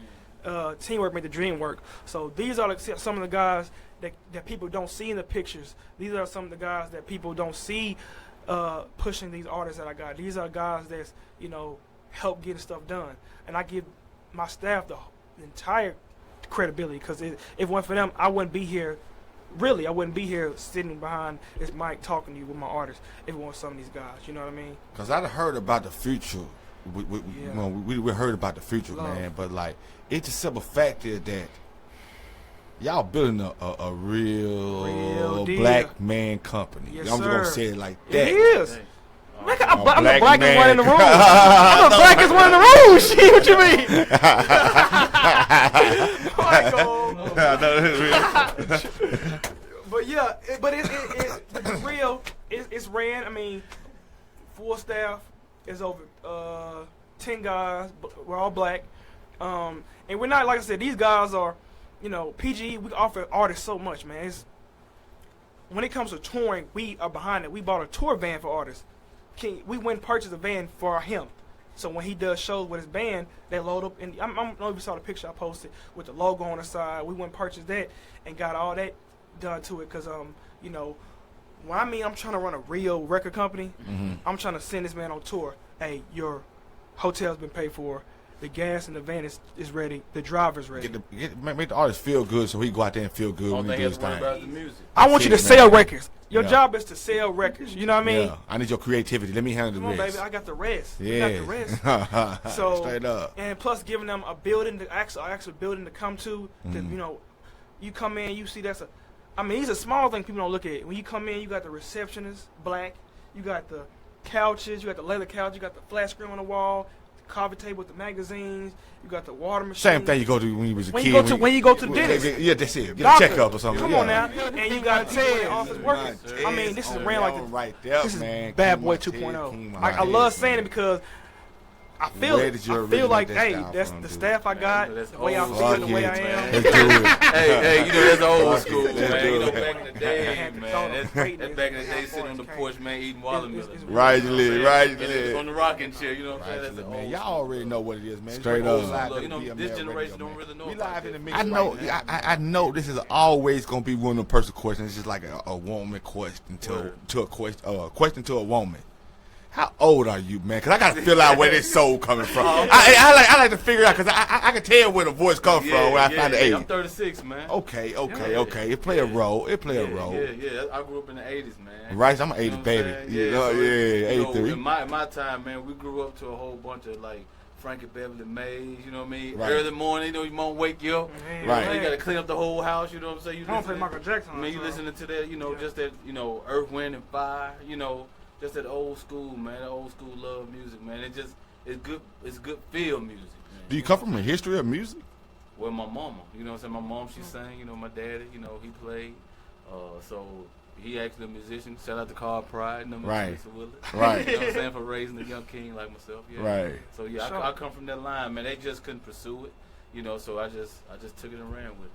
Teamwork make the dream work. So these are some of the guys that people don't see in the pictures. These are some of the guys that people don't see pushing these artists that I got. These are guys that's, help getting stuff done. And I give my staff the entire credibility, because if it weren't for them, I wouldn't be here. Really, I wouldn't be here sitting behind this mic talking to you with my artists if it weren't some of these guys. You know what I mean? Because I'd heard about the future. We heard about the future, man. But, like, it's a simple fact is that y'all building a real black man company. Yes, I'm just going to say it like that. It is. I'm the blackest man. one in the room. I'm the blackest one in the room. Shit, what you mean? But yeah, it's real. It's ran. I mean, full staff is over 10 guys. We're all black, and we're not, like I said. These guys are, PGE. We offer artists so much, man. When it comes to touring, we are behind it. We bought a tour van for artists. We went and purchased a van for him. So when he does shows with his band, they load up. And I don't know if you saw the picture I posted with the logo on the side. We went and purchased that and got all that done to it. Because, when I'm trying to run a real record company, I'm trying to send this man on tour. Hey, your hotel's been paid for. The gas in the van is ready. The driver's ready. Make the artist feel good so he go out there and feel good when he do his thing. About the music. I want you to sell records. Your job is to sell records. You know what I mean? Yeah. I need your creativity. Let me handle the rest. Come on, baby. I got the rest. Yeah. You got the rest. So, straight up. And plus giving them a building, actual building to come to. You come in, you see these are small things people don't look at. When you come in, you got the receptionist, black. You got the couches. You got the leather couch. You got the flat screen on the wall. Coffee table with the magazines. You got the water machine. Same thing you go to when you was a kid. When you go to the dentist. Yeah, that's it. Get a checkup or something. Come on now. And you got Ted office working. I mean, this is ran like this. Right there, this is man. Bad Boy 2.0. I love saying it because I feel it. I feel like, hey, that's the staff I got, the way I feel, the way I am. Hey, that's old school, man. Back in the day, man. That's back in the day, sitting on the porch, man, eating watermelon. Right. On the rocking chair, you know what I'm saying? Man, y'all already know what it is, man. Straight up. This generation don't really know. We live in the mix. I know this is always gonna be one of the personal questions. It's just like a woman question to a question to a woman. How old are you, man? Because I got to feel out where this soul coming from. I like to figure out, because I can tell where the voice comes from when I find the age. I'm 36, man. Okay. It play a role. Yeah. I grew up in the 80s, man. Right, I'm an 80 baby. 83. In my time, man, we grew up to a whole bunch of, like, Frankie Beverly Mays, you know what I mean? Right. Early morning, your mom wake you up. Right. You got to clean up the whole house, you know what I'm saying? I don't play Michael Jackson. I mean, you listening to that, just that, Earth, Wind, and Fire, just that old school, man. That old school love music, man. It's good feel music, man. Do you come from a history of music? Well, my mama, you know what I'm saying? My mom, she sang, my daddy, he played. So he actually a musician. Shout out to Carl Pride, right. Right. You know what I'm saying? For raising a young king like myself. Yeah. Right. So I come from that line, man. They just couldn't pursue it, so I just took it and ran with it.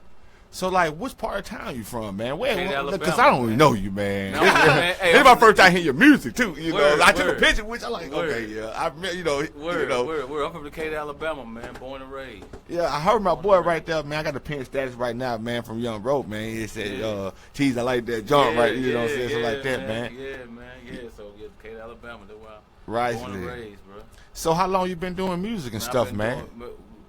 So, like, which part of town you from, man? Where? Alabama, Because I don't even know you, man. No, man. Hey, This is my first time hearing your music, too. You Word, know, I took a word. picture, which I like, Word. okay, yeah. I, you know, Word. I'm from Decatur, Alabama, man. Born and raised. Yeah, I heard my boy right there, man. I got the pin status right now, man, from Young Rope, man. He said, geez, I like that jump, right? You know what I'm saying? Something like that, man. Yeah, man. Yeah, so Decatur, Alabama. That's where I'm Right. born and raised, bro. So how long you been doing music and stuff, man?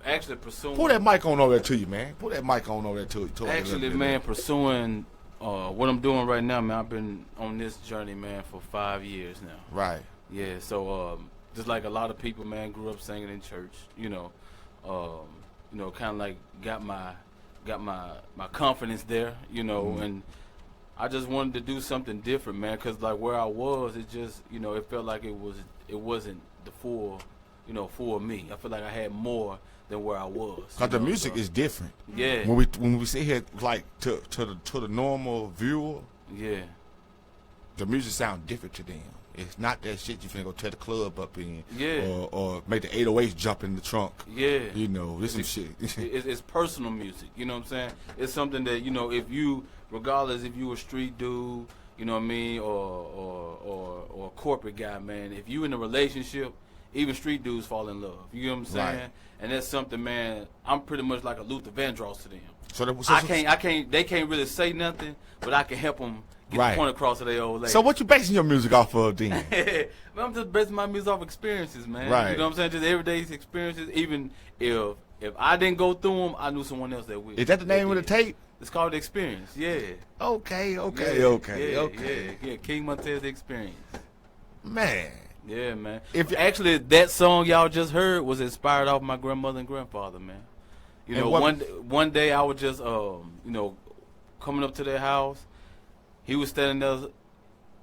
Actually pursuing. Pull that mic on over there to you, man. Pull that mic on over there to you. Actually, man, pursuing what I'm doing right now, man. I've been on this journey, man, for 5 years now. Right. Yeah. So just like a lot of people, man, grew up singing in church. Kind of like got my confidence there. And I just wanted to do something different, man. Cause like where I was, it just it felt like it wasn't the full me. I feel like I had more than where I was. Cause the music is different. Yeah. When we sit here, like to the normal viewer, Yeah. the music sound different to them. It's not that shit you finna go tear the club up in. Yeah. Or make the 808s jump in the trunk. Yeah. This some shit. It's personal music. You know what I'm saying? It's something that if you, regardless if you a street dude, you know what I mean, or a corporate guy, man. If you in a relationship, even street dudes fall in love. You know what I'm saying? Right. And that's something, man. I'm pretty much like a Luther Vandross to them. So I can't. They can't really say nothing, but I can help them get Right. the point across to their old lady. So what you basing your music off of then? Man, I'm just basing my music off experiences, man. Right. You know what I'm saying? Just everyday experiences. Even if I didn't go through them, I knew someone else that would. Is that the name of the tape? It's called The Experience. Yeah. Okay. Yeah. King Montiez, The Experience. Man. Yeah, man. If Actually, that song y'all just heard was inspired off my grandmother and grandfather, man. One day I was just coming up to their house. He was standing there.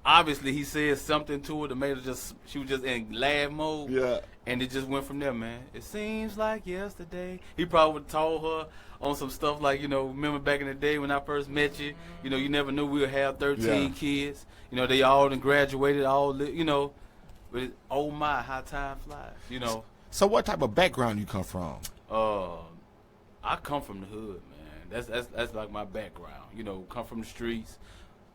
Obviously, he said something to her that made her she was just in laugh mode. Yeah. And it just went from there, man. It seems like yesterday. He probably would have told her on some stuff like, remember back in the day when I first met you, you never knew we would have 13 kids. They all done graduated, but oh my, how time flies, So what type of background you come from? I come from the hood, man. That's like my background. Come from the streets.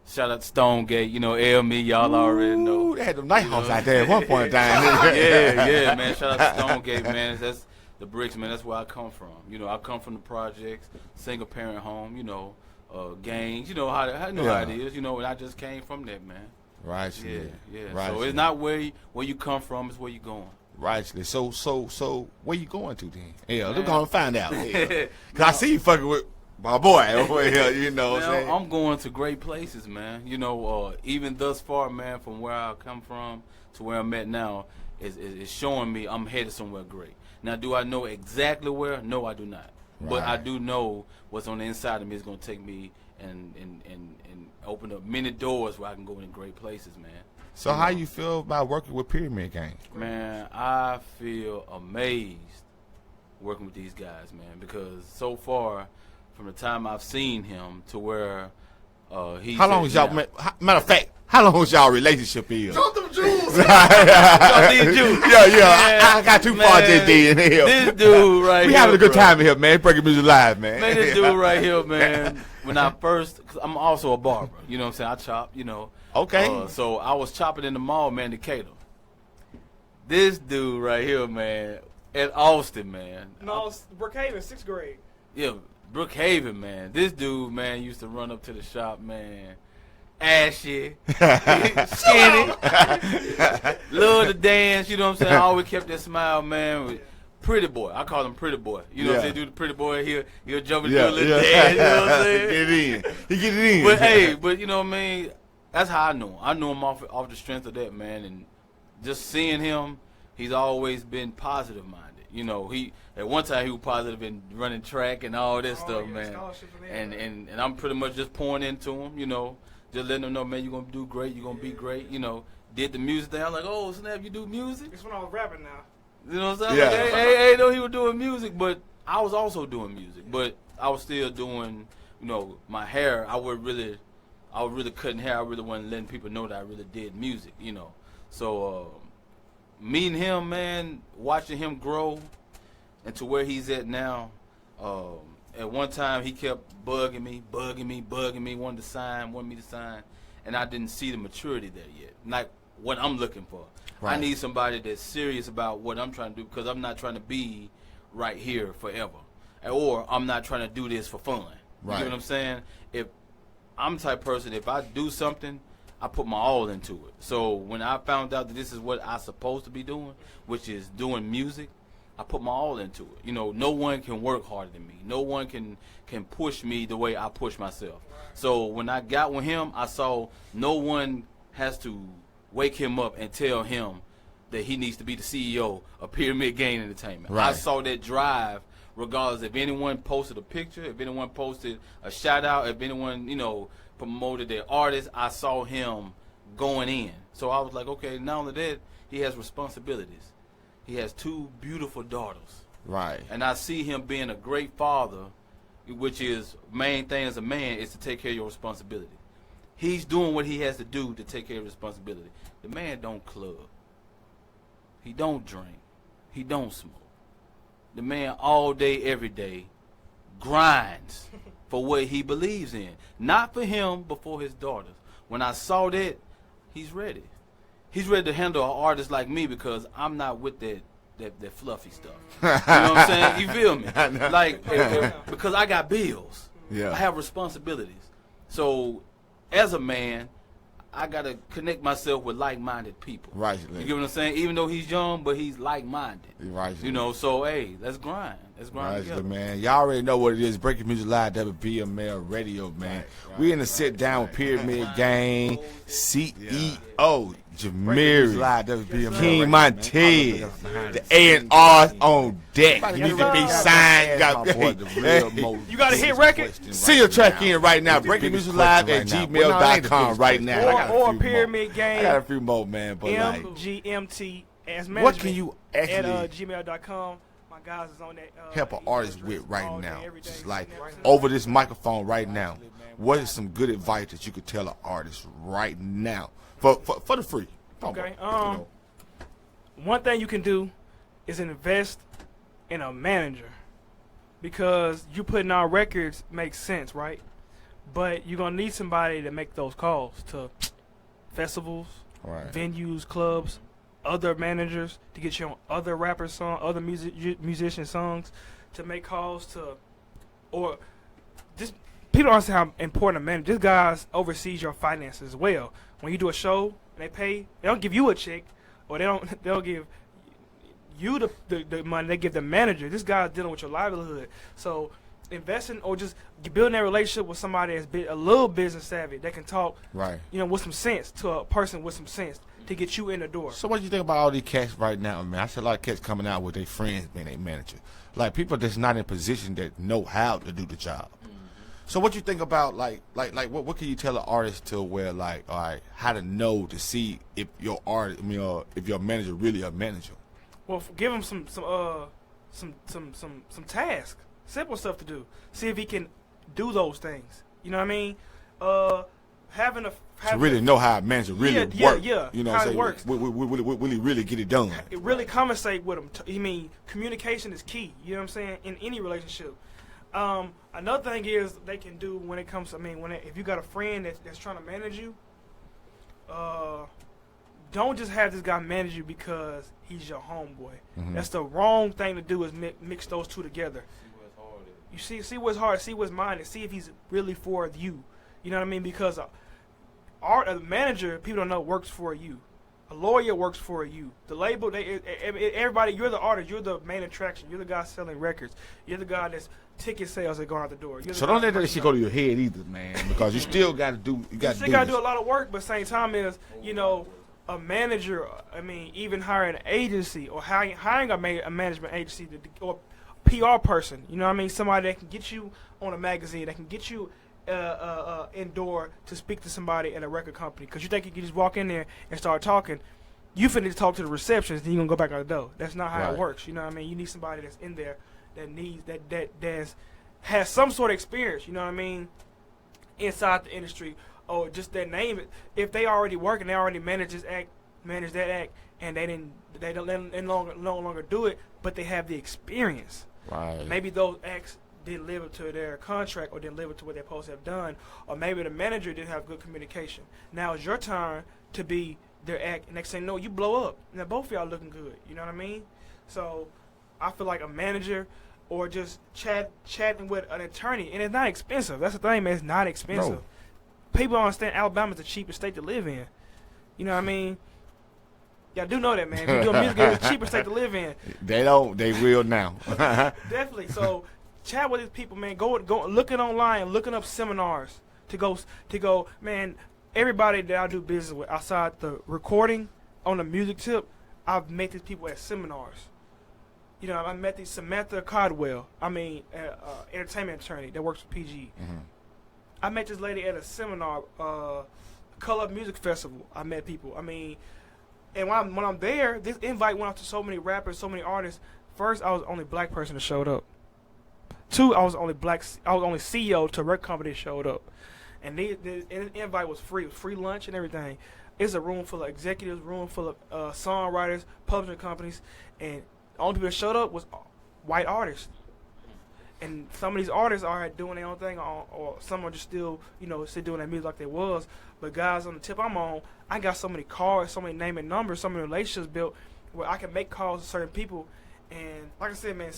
Shout out to Stonegate, LME, y'all already know. They had them night hawks out there at one point in time. yeah, man. Shout out to Stonegate, man. That's the bricks, man. That's where I come from. I come from the projects, single parent home, gangs. How it is, and I just came from that, man. Right. Yeah. Right. So it's not where you come from, it's where you going. Rightly. So where you going to then? Yeah, we're gonna find out. Yeah. Cause I see you fucking with my boy over here, what I'm saying? I'm going to great places, man. Even thus far, man, from where I come from to where I'm at now, is showing me I'm headed somewhere great. Now, do I know exactly where? No, I do not. Right. But I do know what's on the inside of me is going to take me and open up many doors where I can go in great places, man. So how you feel about working with Pyramid Gang? Man, I feel amazed working with these guys, man, because so far, from the time I've seen him to where he's how long is y'all? Matter of fact, how long is y'all relationship is? Drop them jewels. Drop these jewels. Yeah. I got too far just in here. This dude right here. We having a good time in here, man. Breaking Music Live, man. Man, this dude right here, man. When I first, cause I'm also a barber. You know what I'm saying? I chop. Okay. So I was chopping in the mall, man, Decatur. This dude right here, man, at Austin, man. No, it's Brookhaven, 6th grade. Yeah, Brookhaven, man. This dude, man, used to run up to the shop, man. Ashy, skinny, love to dance, you know what I'm saying? I always kept that smile, man. With pretty boy. I call him pretty boy. You know what I'm saying? Do the pretty boy, he'll jump and do a little dance, you know what I'm saying? Get it in. He get it in. But hey, you know what I mean? That's how I knew him. I knew him off the strength of that, man. And just seeing him, he's always been positive minded. He at one time he was positive in running track and all this stuff, man. And I'm pretty much just pouring into him, just letting him know, man, you're gonna do great, you're gonna be great, Did the music thing. I'm like, oh snap, you do music? It's when I was rapping now. You know what I'm saying? Yeah. Like, hey, know he was doing music, but I was also doing music, but I was still doing, my hair. I was really cutting hair. I really wasn't letting people know that I really did music, So meeting him, man, watching him grow into where he's at now, at one time he kept bugging me, wanted me to sign, and I didn't see the maturity there yet. Like what I'm looking for. Right. I need somebody that's serious about what I'm trying to do, because I'm not trying to be right here forever, or I'm not trying to do this for fun. You Right. know what I'm saying? If I'm the type of person, if I do something, I put my all into it. So when I found out that this is what I'm supposed to be doing, which is doing music, I put my all into it. You know, no one can work harder than me. No one can push me the way I push myself. So when I got with him, I saw no one has to wake him up and tell him that he needs to be the CEO of Pyramid Game Entertainment. Right. I saw that drive regardless if anyone posted a picture, if anyone posted a shout out, if anyone, you know, promoted their artist, I saw him going in. So I was like, okay, not only that, he has responsibilities. He has 2 beautiful daughters. Right. And I see him being a great father, which is main thing as a man is to take care of your responsibility. He's doing what he has to do to take care of responsibility. The man don't club. He don't drink. He don't smoke. The man all day, every day grinds for what he believes in. Not for him, but for his daughters. When I saw that, he's ready. He's ready to handle an artist like me because I'm not with that fluffy stuff. You know what I'm saying? You feel me? Like, because I got bills. Yeah. I have responsibilities. So, as a man, I got to connect myself with like-minded people. Right. You get what I'm saying? Even though he's young, but he's like-minded. Right. You know, so, hey, let's grind. Let's grind together. Man. Y'all already know what it is. Breaking Music Live, WBML Radio, man. We in the sit down with Pyramid Gang CEO Jahmirris, King Montiez, the A&R on deck. You need to be signed. You got to hit record. Send your track in right now. BreakingMusicLive at gmail.com right now. Or Pyramid Gang. I got a few more, man. But like, MGMT as management. what can you at actually gmail.com. My guys is on that. help an artist with right all now? day, every day. Just like over this microphone right now. What is some good advice that you could tell an artist right now for the free? Okay. One thing you can do is invest in a manager, because you putting out records makes sense, right? But you're gonna need somebody to make those calls to festivals, Right. venues, clubs, other managers to get you on other rappers' songs, other musician songs, to make calls to, or just people don't understand how important a manager. This guy oversees your finances as well. When you do a show and they pay, they don't give you a check, or they don't give you the money. They give the manager. This guy's dealing with your livelihood. So investing or just building that relationship with somebody that's a little business savvy that can talk, Right. you know, with some sense to a person with some sense to get you in the door. So what do you think about all these cats right now, man? I see a lot of cats coming out with their friends being their manager. Like people that's not in position that know how to do the job. So what you think about like what can you tell an artist to where like, all right, how to know to see if your artist, if your manager really a manager? Well, give him some tasks, simple stuff to do. See if he can do those things. You know what I mean? To really know how a manager really works. Yeah, You know how what I'm it saying? works. Will he really get it done? It really conversate with him. I mean, communication is key. You know what I'm saying? In any relationship. Another thing is they can do when it comes to, if you got a friend that's trying to manage you, don't just have this guy manage you because he's your homeboy. Mm-hmm. That's the wrong thing to do, is mix those two together. You see what's hard, see what's mine, and see if he's really for you. You know what I mean? Because a manager, people don't know, works for you. A lawyer works for you. The label, everybody, you're the artist. You're the main attraction. You're the guy selling records. You're the guy that's ticket sales that go out the door. So don't let that shit go to your head either, man, because you still got to do. You got still got to do a lot of work, but same time is, a manager. Even hiring an agency or hiring a management agency or PR person. You know what I mean? Somebody that can get you on a magazine, that can get you indoor to speak to somebody at a record company. Because you think you can just walk in there and start talking. You finna talk to the receptionist, then you're going to go back out the door. That's not how it works. You know what I mean? You need somebody that's in there that needs, that has some sort of experience, you know what I mean, inside the industry, or just their name. If they already work and they already manage that act, and they no longer do it, but they have the experience. Right. Maybe those acts didn't live up to their contract or didn't live up to what they're supposed to have done, or maybe the manager didn't have good communication. Now it's your turn to be their act. Next thing you know, you blow up. Now both of y'all looking good. You know what I mean? So I feel like a manager or just chatting with an attorney, and it's not expensive. That's the thing, man. It's not expensive. No. People don't understand Alabama's the cheapest state to live in. You know what I mean? Y'all do know that, man. If you do music, it's the cheapest state to live in. They don't. They will now. Definitely. So chat with these people, man. Go looking online, looking up seminars to go. Man, everybody that I do business with outside the recording on the music tip, I've met these people at seminars. You know, I met these Samantha Caldwell. Entertainment attorney that works for PG. Mm-hmm. I met this lady at a seminar, Color Music Festival. I met people. I mean, and when I'm there, this invite went out to so many rappers, so many artists. First, I was the only black person that showed up. Two, I was the only CEO to a record company that showed up. And the invite was free. It was free lunch and everything. It's a room full of executives, room full of songwriters, publishing companies, and the only people that showed up was white artists. And some of these artists are doing their own thing, or some are just still doing their music like they was. But guys, on the tip I'm on, I got so many cards, so many name and numbers, so many relationships built where I can make calls to certain people. And like I said, man,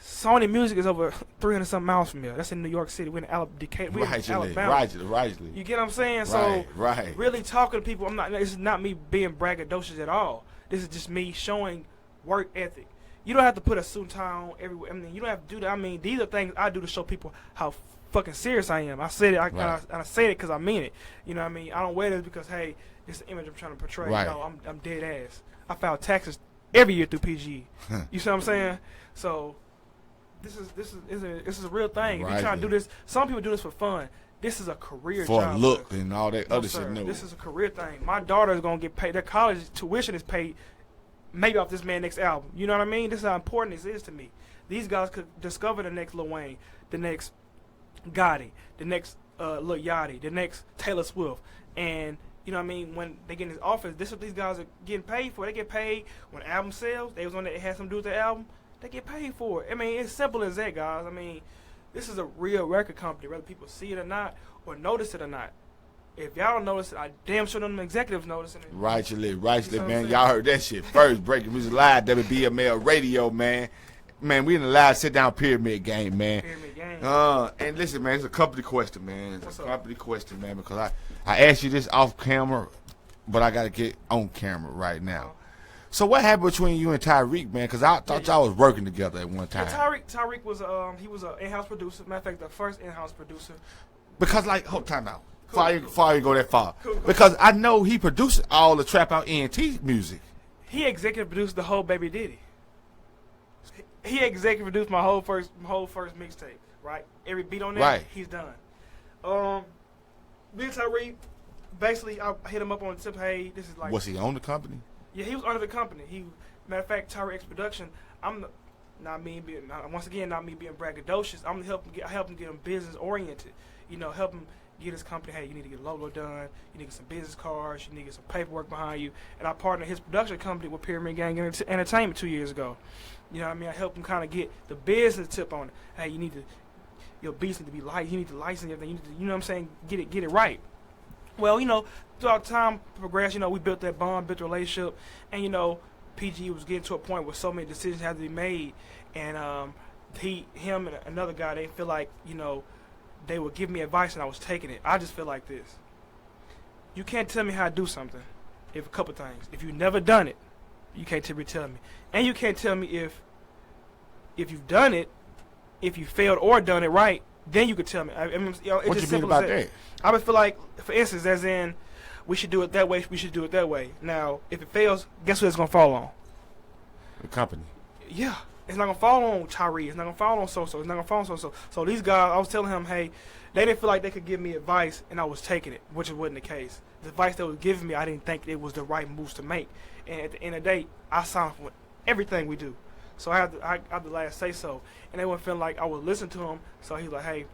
Sony Music is over 300-something miles from here. That's in New York City. We're in Alabama. Rightly. You get what I'm saying? So right. really talking to people, this is not me being braggadocious at all. This is just me showing work ethic. You don't have to put a suit and tie on everywhere. I mean, you don't have to do that. I mean, these are things I do to show people how fucking serious I am. I said it. I say it because I mean it. You know what I mean? I don't wear this because, hey, it's the image I'm trying to portray. Right. No, I'm dead ass. I file taxes every year through PG. You see what I'm saying? So this is a real thing. If you're trying to do this, some people do this for fun. This is a career for job. a look and all that other shit. No, this is a career thing. My daughter is gonna get paid. Their college tuition is paid. Maybe off this man's next album. You know what I mean? This is how important this is to me. These guys could discover the next Lil Wayne, the next Gotti, the next Lil Yachty, the next Taylor Swift. And, you know what I mean, when they get in his office, this is what these guys are getting paid for. They get paid when album sales. They was on that, it had something to do with the album. They get paid for it. I mean, it's simple as that, guys. I mean, this is a real record company, whether people see it or not, or notice it or not. If y'all don't notice it, I damn sure them executives noticing it. Rightly, man. Y'all heard that shit first. Breaking Music Live, WBML Radio, man. Man, we in the live sit-down pyramid game, man. Pyramid game. And listen, man, it's a company question, man. It's a company question, man, because I asked you this off camera, but I got to get on camera right now. So what happened between you and Tyreek, man? Because I thought y'all was working together at one time. Yeah, Tyreek was he was an in-house producer. Matter of fact, the first in-house producer. Because hold time out. Before you go that far. Cool. Because I know he produced all the Trap Out ENT music. He executive produced the whole Baby Diddy. He executive produced my whole first mixtape, right? Every beat on there, he's done. Me and Tyreek, basically, I hit him up on the tip, hey, this is like... Was he on the company? Yeah, he was under the company. Matter of fact, Tyreek's production, not me being braggadocious, I'm help him get him business oriented. Help him get his company, hey, you need to get a logo done, you need to get some business cards, you need to get some paperwork behind you. And I partnered his production company with Pyramid Gang Entertainment 2 years ago. You know what I mean? I helped him kind of get the business tip on it. Hey, your beats need to be light, you need to license everything, you know what I'm saying? Get it right. Well, throughout time progressed, we built that bond, built a relationship, and PG was getting to a point where so many decisions had to be made, and him and another guy, they feel like, they would give me advice and I was taking it. I just feel like this. You can't tell me how to do something. A couple things. If you've never done it, you can't tell me. And you can't tell me if you've done it, if you failed or done it right, then you could tell me. It's what just you mean about that? I would feel like, for instance, as in, we should do it that way, we should do it that way. Now, if it fails, guess what it's going to fall on? The company. Yeah. It's not going to fall on Tyree. It's not going to fall on so-so. It's not going to fall on so-so. So these guys, I was telling him, hey, they didn't feel like they could give me advice, and I was taking it, which wasn't the case. The advice they were giving me, I didn't think it was the right moves to make. And at the end of the day, I signed for everything we do. So I have the last say-so. And they weren't feeling like I would listen to him. So he was like, hey,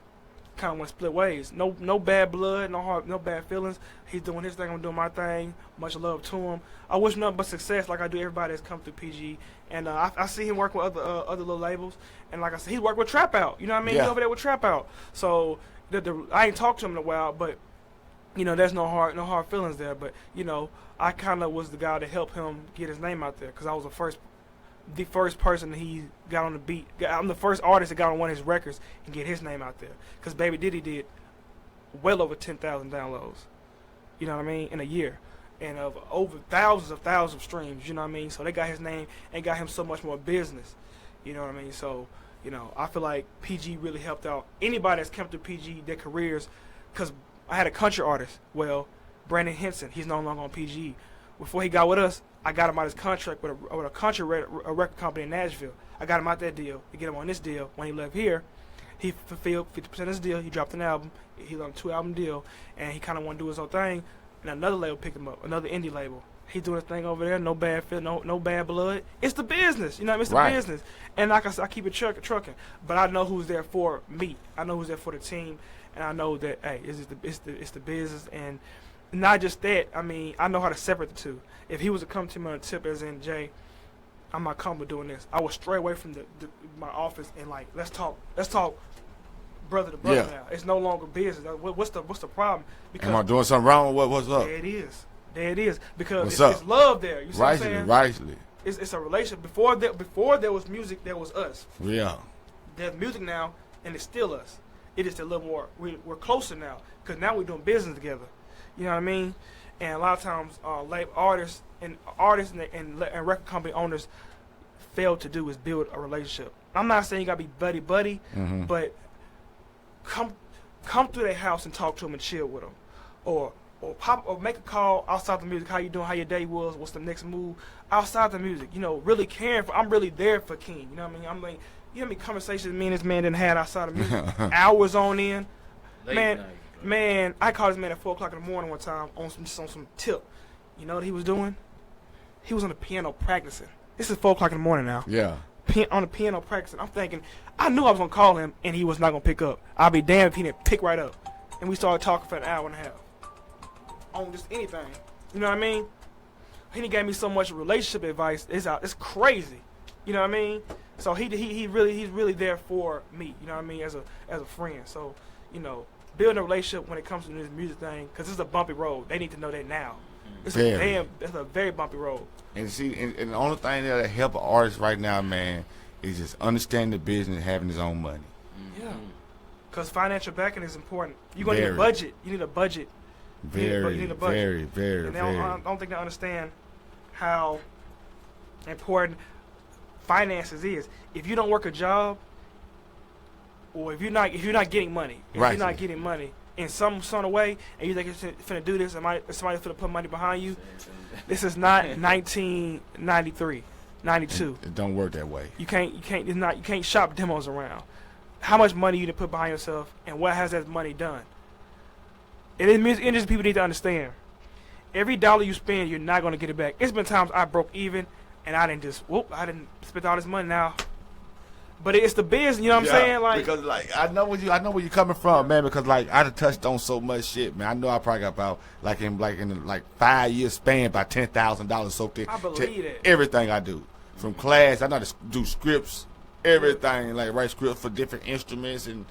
kind of went split ways. No bad blood, no bad feelings. He's doing his thing, I'm doing my thing. Much love to him. I wish nothing but success, like I do everybody that's come through PG. And I see him work with other little labels, and like I said, he's worked with Trap Out. You know what I mean? Yeah. He's over there with Trap Out. So I ain't talked to him in a while, but you know, there's no hard feelings there. But you know, I kind of was the guy to help him get his name out there, because I was the first person he got on the beat. I'm the first artist that got on one of his records and get his name out there. Because Baby Diddy did well over 10,000 downloads, you know what I mean, in a year. And of over thousands of streams, you know what I mean? So they got his name and got him so much more business, you know what I mean? So, you know, I feel like PG really helped out anybody that's come through PG, their careers. Because I had a country artist, Brandon Henson, he's no longer on PG. Before he got with us, I got him out his contract with a country record company in Nashville. I got him out that deal to get him on this deal. When he left here, he fulfilled 50% of his deal. He dropped an album. He's on a 2-album deal, and he kind of want to do his own thing. And another label picked him up, another indie label. He's doing his thing over there. No bad feel, no bad blood. It's the business, you know. It's the business. And like I said, I keep it trucking. But I know who's there for me. I know who's there for the team, and I know that hey, it's the business. And not just that. I mean, I know how to separate the two. If he was to come to me on a tip as in Jay, I'm not comfortable doing this, I would stray away from my office and like let's talk brother to brother now. It's no longer business. What's the problem? Because am I doing something wrong? What's up? There it is. Because it's love there. You see what I'm saying? Rightly. It's a relationship. Before there was music, there was us. Yeah. There's music now, and it's still us. It is a little more. We're closer now because now we're doing business together. You know what I mean? And a lot of times, artists and record company owners fail to do is build a relationship. I'm not saying you gotta be buddy, but come to their house and talk to them and chill with them, or make a call outside the music. How you doing? How your day was? What's the next move? Outside the music, you know, really caring for. I'm really there for King. You know what I mean? I'm like, you know how many conversations me and this man didn't had outside of music, hours on end. Man, I called this man at 4 o'clock in the morning one time on some tip. You know what he was doing? He was on the piano practicing. This is 4 o'clock in the morning now. Yeah. On the piano practicing. I'm thinking, I knew I was going to call him and he was not going to pick up. I'll be damned if he didn't pick right up. And we started talking for an hour and a half. On just anything. You know what I mean? He gave me so much relationship advice. It's crazy. You know what I mean? So he's really there for me. You know what I mean? As a friend. So, you know, building a relationship when it comes to this music thing, because it's a bumpy road. They need to know that now. It's a very bumpy road. And see, and the only thing that help an artist right now, man, is just understanding the business and having his own money. Yeah. Because financial backing is important. You're going to need a budget. You need a budget. Very, you need a budget. very. And I don't think they understand how important finances is. If you don't work a job, or if you're not getting money, in some sort of way, and you think you're finna do this, and somebody's finna put money behind you, this is not 1993, 92. It don't work that way. You can't shop demos around. How much money you to put behind yourself, and what has that money done? It is music industry. People need to understand. Every dollar you spend, you're not gonna get it back. It's been times I broke even, and I didn't spend all this money now. But it's the business, you know what I'm saying? Like, because like I know where you're coming from, man. Because like I done touched on so much shit, man. I know I probably got about in 5 years span about $10,000 soaked in. I believe that. Everything I do, from class, I know how to do scripts, everything, like write scripts for different instruments and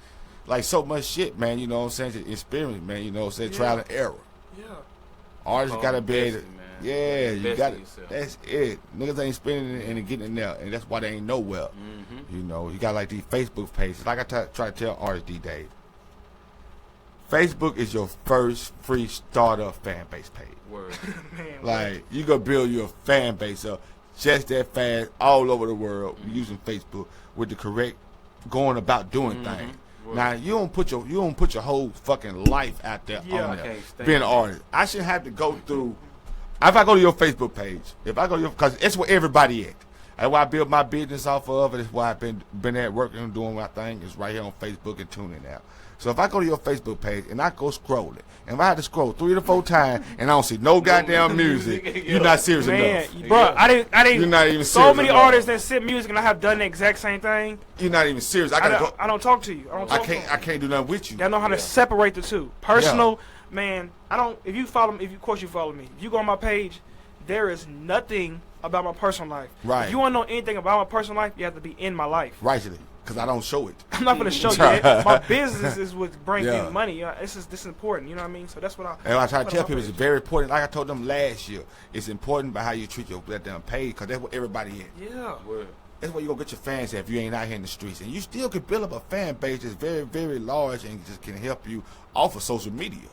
like so much shit, man. You know what I'm saying? Experience, man. You know what I'm saying? Trial and error. Yeah. Artists gotta be able to. Yeah, you got it. Yourself. That's it. Niggas ain't spending it and getting it there, and that's why they ain't nowhere. You know, you got like these Facebook pages. Like I try to tell artists these days, Facebook is your first free starter fan base page. Word. Man, Like you gonna build your fan base up just that fast all over the world using Facebook with the correct going about doing things. Word. Now you don't put your whole fucking life out there on there being an artist. I shouldn't have to go through. If I go to your Facebook page, because it's where everybody at. That's why I build my business off of. It's why I've been at working and doing my thing. It's right here on Facebook and tuning out. So if I go to your Facebook page and I go scroll it, and if I had to scroll 3 to 4 times and I don't see no goddamn music, you're not serious Man, enough. bro, I didn't. You're not even so serious many enough. artists that send music and I have done the exact same thing. You're not even serious. I don't talk to you. I can't do nothing with you. Y'all know how to separate the two. Personal, man. I don't. If you follow me, of course you follow me. If you go on my page, there is nothing about my personal life. Right. If you want to know anything about my personal life, you have to be in my life. Rightly, because I don't show it. I'm not going to show you that. My business is what brings Yeah. in money. This is important. You know what I mean? So that's what I. And I try to tell people page. it's very important. Like I told them last year, it's important about how you treat your goddamn page, because that's what everybody is. Yeah. Word. That's where you gonna get your fans at if you ain't out here in the streets. And you still can build up a fan base that's very, very large and just can help you off of social media.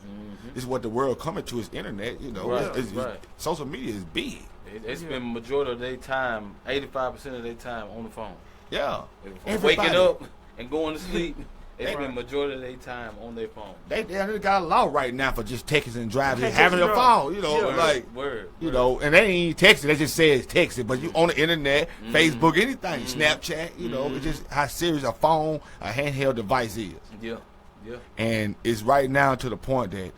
This is what the world coming to, is internet. You know, Right, It's- social media is big. They spend majority of their time, 85% of their time on the phone. Yeah. From Everybody. waking up and going to sleep, they Right. spend majority of their time on their phone. They got a law right now for just texting and driving, Text having a and phone. You know, Yeah. like. Word. You know, and they ain't texting. They just say it's texting. But you on the internet, Facebook, anything, Snapchat. You know, it's just how serious a phone, a handheld device is. Yeah. Yeah. And it's right now to the point that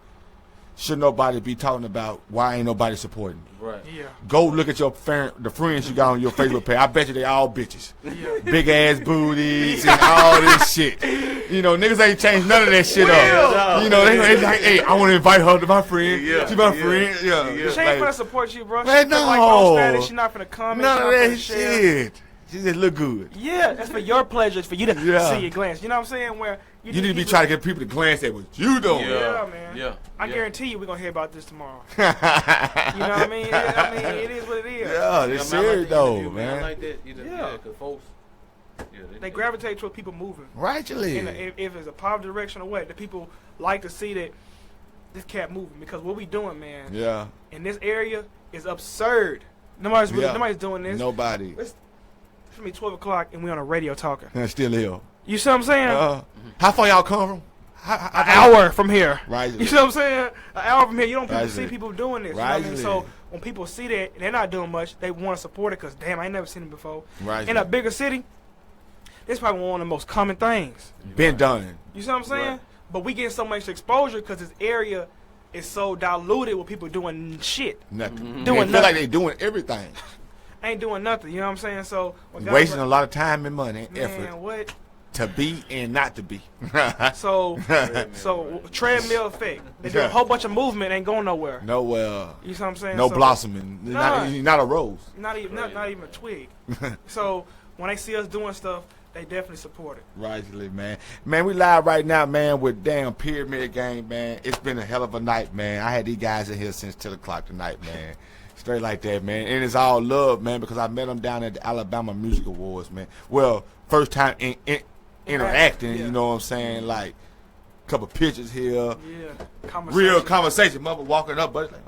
should nobody be talking about why ain't nobody supporting you. Right. Yeah. Go look at the friends you got on your Facebook page. I bet you they all bitches. Yeah. Big ass booties and all this shit. You know, niggas ain't changed none of that shit up. You know, they like, hey, I want to invite her to my friend. Yeah. She my Yeah. friend. Yeah. Yeah. She ain't gonna support you, bro. Man, She feel like no. on status. She not gonna comment. None she of not that finna share. shit. She just look good. Yeah, that's for your pleasure. It's for you to Yeah. see your glance. You know what I'm saying? Where You need to be trying to get people to glance at what you doing. Yeah, man. Yeah. I Yeah. guarantee you we're gonna hear about this tomorrow. You know what I mean? It is what it is. Yeah, Yeah, it's man, I like serious the though, interview, I man. like that. You know, Yeah. yeah, because folks, They gravitate toward people moving. Rightly. And if it's a positive direction or what, the people like to see that this cat moving, because what we doing, man, Yeah. in this area is absurd. Nobody's Yeah. nobody's doing this. Nobody. It's for me 12 o'clock and we on a radio talking. Still here. You see what I'm saying? How far y'all come from? An hour from here. Right. You see what I'm saying? An hour from here, you don't Right. see people doing this. You know what I mean? Right. So when people see that and they're not doing much, they want to support it because, damn, I ain't never seen it before. Right. In a bigger city, this is probably one of the most common things. Been done. You see what I'm saying? Right. But we getting so much exposure because this area is so diluted with people doing shit. Nothing. Doing They feel nothing. like they doing everything. Ain't doing nothing. You know what I'm saying? So when guys Wasting like, a lot of time and money and man, effort what? to be and not to be. So treadmill effect. They do a whole bunch of movement, ain't going nowhere. No, You see what I'm saying? no So, blossoming. Nah. Not a rose. Not even a twig. So when they see us doing stuff, they definitely support it. Rightly, man. Man, we live right now, man, with damn Pyramid Gang, man. It's been a hell of a night, man. I had these guys in here since 10 o'clock tonight, man. Straight like that, man. And it's all love, man, because I met them down at the Alabama Music Awards, man. Well, first time interacting, Yeah. you know what I'm saying? Like, couple pictures here. Yeah. Real conversation. Mother walking up, but like,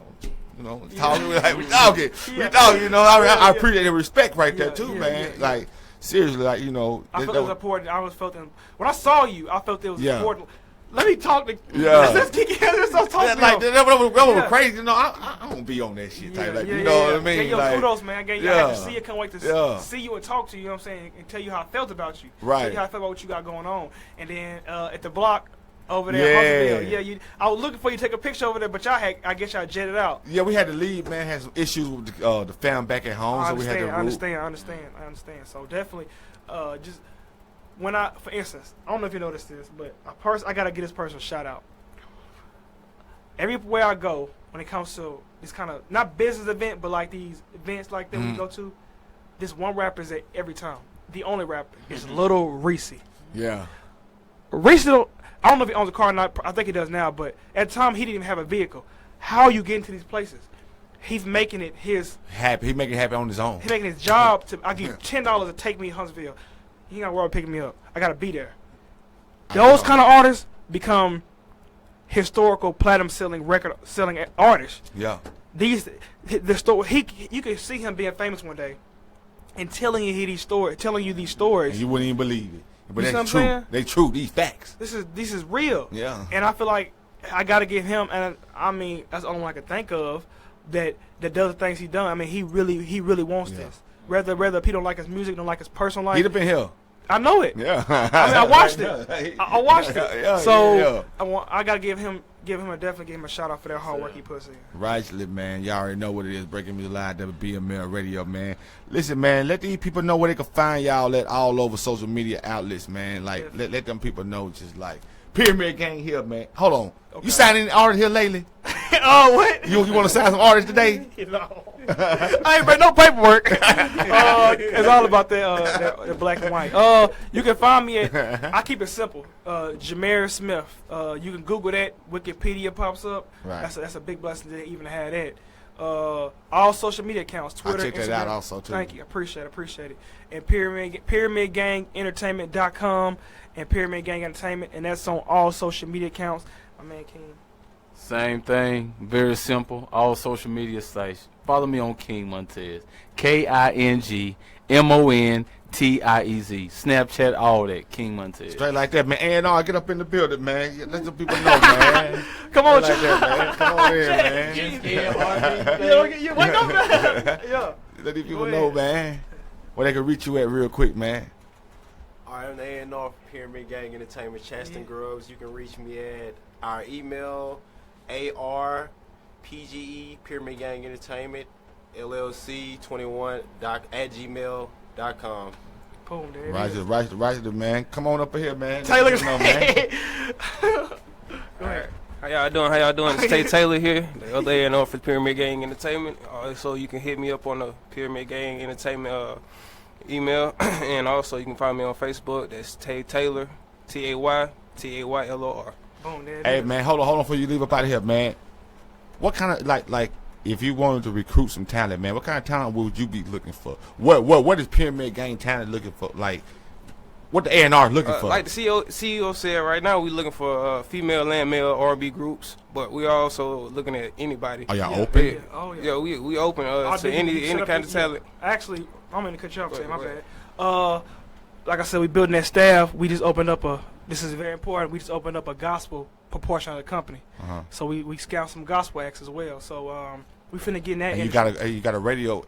you know, talking. Yeah. Like, we talking. Yeah. We talking, you know. I Yeah. appreciate the respect right there, Yeah, too, yeah, man. yeah. Like, seriously, like, you know. I that- felt that it was important. I always felt it. When I saw you, I felt it was Yeah. important. Let me talk to. Yeah. Let's get together. Let's talk That, to like them. that was Yeah. crazy, you know. I don't be on that shit, type, like, you know what I mean? Gave you Like, kudos, man. I gave you. I had to see you. Can't wait to Yeah. see you and talk to you. You know what I'm saying? And tell you how I felt about you. Right. Tell you how I felt about what you got going on. And then at the block over there, Yeah. Huntsville, I was looking for you to take a picture over there, but I guess y'all jetted out. yeah, we had to leave, man. Had some issues with the fam back at home, I so we had to understand. I understand. So definitely, just when for instance, I don't know if you noticed this, but I gotta get this person a shout out. Everywhere I go, when it comes to this kind of not business event, but like these events like that we go to, this one rapper is at every time. The only rapper is Little Reese. Yeah. Reese, I don't know if he owns a car or not. I think he does now, but at the time he didn't even have a vehicle. How you get into these places? He's making it his. Happy. He make it happen on his own. He's making his job to. I give you $10 to take me to Huntsville. He ain't got to worry about picking me up. I gotta be there. Those kind of artists become historical platinum record selling artists. Yeah. You can see him being famous one day, and telling you these stories. And you wouldn't even believe it. But You see what that's I'm true. saying? They true. These facts. This is real. Yeah. And I feel like I gotta give him, and I mean that's the only one I can think of that does the things he done. I mean he really wants Yeah. this. Whether people don't like his music, don't like his personal life. He'd have been here. I know it. Yeah. I mean, I watched it. I watched it. Yeah, So I gotta give him definitely give him a shout out for that hard work he puts in. Rightly, man. Y'all already know what it is. Breaking Music Live, WBML Radio, man. Listen, man, let these people know where they can find y'all at all over social media outlets, man. Like, let them people know, just like, Pyramid Gang here, man. Hold on. Okay. You signed any artists here lately? Oh, what? You want to sign some artists today? No. I ain't bring no paperwork. It's all about the black and white. You can find me at, I keep it simple, Jahmirris Smith. You can Google that. Wikipedia pops up. Right. That's a big blessing to even have that. All social media accounts, Twitter, I'll check Instagram. that out also, too. Thank you. Appreciate it. And PyramidGangEntertainment.com and Pyramid Gang Entertainment, and that's on all social media accounts. My man King. Same thing, very simple. All social media sites. Follow me on King Montiez. KingMontiez. Snapchat, all that. King Montiez. Straight like that, man. And get up in the building, man. Let some people know, man. Come on, like that, man. Come on in, man. You wake up, man. Yeah. Let these people know, man, where they can reach you at real quick, man. All right, I'm the A&R for Pyramid Gang Entertainment, Chaston Grubbs. You can reach me at our email, ARPGE, Pyramid Gang Entertainment, LLC21 at gmail.com. Boom, there Right, man. Come on up here, man. Taylor, man. Go ahead. How y'all doing? It's Tay Taylor here, the other A&R for Pyramid Gang Entertainment. So you can hit me up on the Pyramid Gang Entertainment email, and also you can find me on Facebook. That's Tay Taylor, TayTaylor. Boom, there Hey, man, hold on before you leave up out of here, man. What kind of like if you wanted to recruit some talent, man, what kind of talent would you be looking for? What is Pyramid Gang talent looking for? Like, what the A&R looking for? Like the CEO said, right now we looking for female and male R&B groups, but we are also looking at anybody. Are y'all open? Yeah. Oh, yeah. Yeah, we open to any kind of talent. Actually, I'm going to cut you off, my bad. Like I said, we building that staff. We just opened up this is very important, we just opened up a gospel proportion of the company. So we scout some gospel acts as well. So we finna get in that. And you got a radio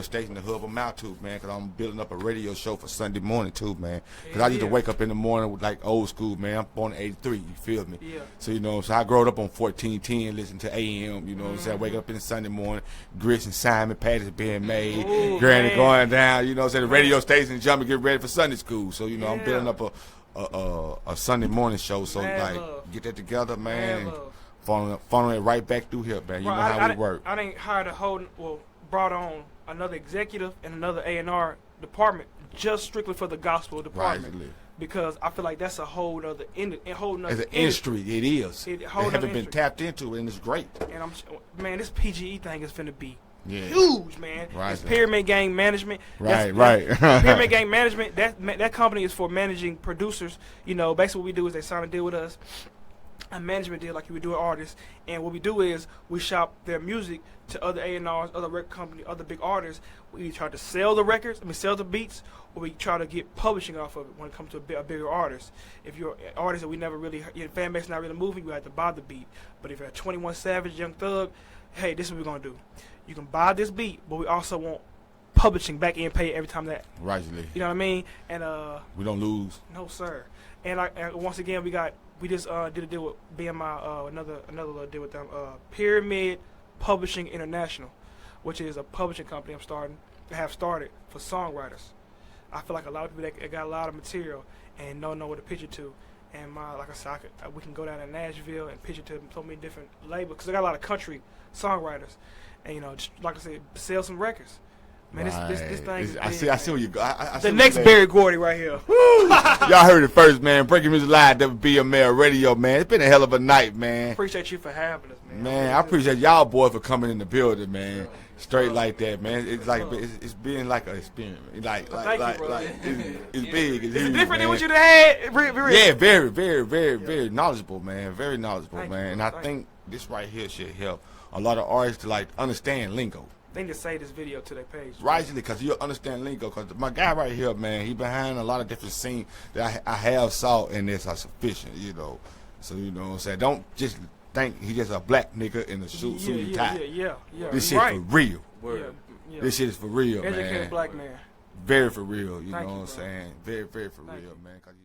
station to hub them out to, man, because I'm building up a radio show for Sunday morning too, man. Because I used to wake up in the morning with like old school, man. I'm born in '83, you feel me? Yeah. So so I grew up on 1410, listening to AM. You know what I'm saying? I wake up in the Sunday morning, grits and Simon patties being made, granny going down. You know what I'm saying? The radio station jumping, get ready for Sunday school. So I'm building up a Sunday morning show. So get that together, man. Following it right back through here, man. You know how we work. I didn't hire brought on another executive and another A&R department just strictly for the gospel department. Rightly. Because I feel like that's a whole nother As an industry, it is. It haven't been tapped into, and it's great. And this PGE thing is finna be huge, man. Right. It's Pyramid Gang Management. Right. Pyramid Gang Management. That company is for managing producers. Basically what we do is they sign a deal with us. A management deal like you would do with artists, and what we do is we shop their music to other A&Rs, other record companies, other big artists. We try to sell the sell the beats, or we try to get publishing off of it when it comes to a bigger artist. If you're an artist that we never really, your fan base not really moving, you have to buy the beat. But if you're a 21 Savage, Young Thug, hey, this is what we're gonna do. You can buy this beat, but we also want publishing back in pay every time that. Rightly. You know what I mean? And we don't lose. No, sir. And once again, we just did a deal with BMI, another little deal with them, Pyramid Publishing International, which is a publishing company I have started for songwriters. I feel like a lot of people that got a lot of material and don't know what to pitch it to. And like I said, we can go down to Nashville and pitch it to so many different labels, because I got a lot of country songwriters. And just like I said, sell some records. Man, this thing is big, I see where you go. The next Barry Gordy right here. Y'all heard it first, man. Breaking Music Live, WBML Radio, man. It's been a hell of a night, man. Appreciate you for having us, man. Man, I appreciate y'all boys for coming in the building, man. Straight like that, man. It's like it's being like an experience. It's big. It's huge, different than man. what you had. Yeah, very, very, very, very knowledgeable, man. Very knowledgeable, man. And I think this right here should help a lot of artists to understand lingo. They need to save this video to their page. Rightly, because you'll understand lingo. Because my guy right here, man, he behind a lot of different scenes that I have saw, and this are sufficient, So, what I'm saying? Don't just think he just a black nigga in a suit and tie. Yeah. This shit for real. Yeah. This shit is for real, Educated man. black man. very for real. You Thank know you, what I'm bro. saying? Very, very for Thank real, you. man. 'Cause you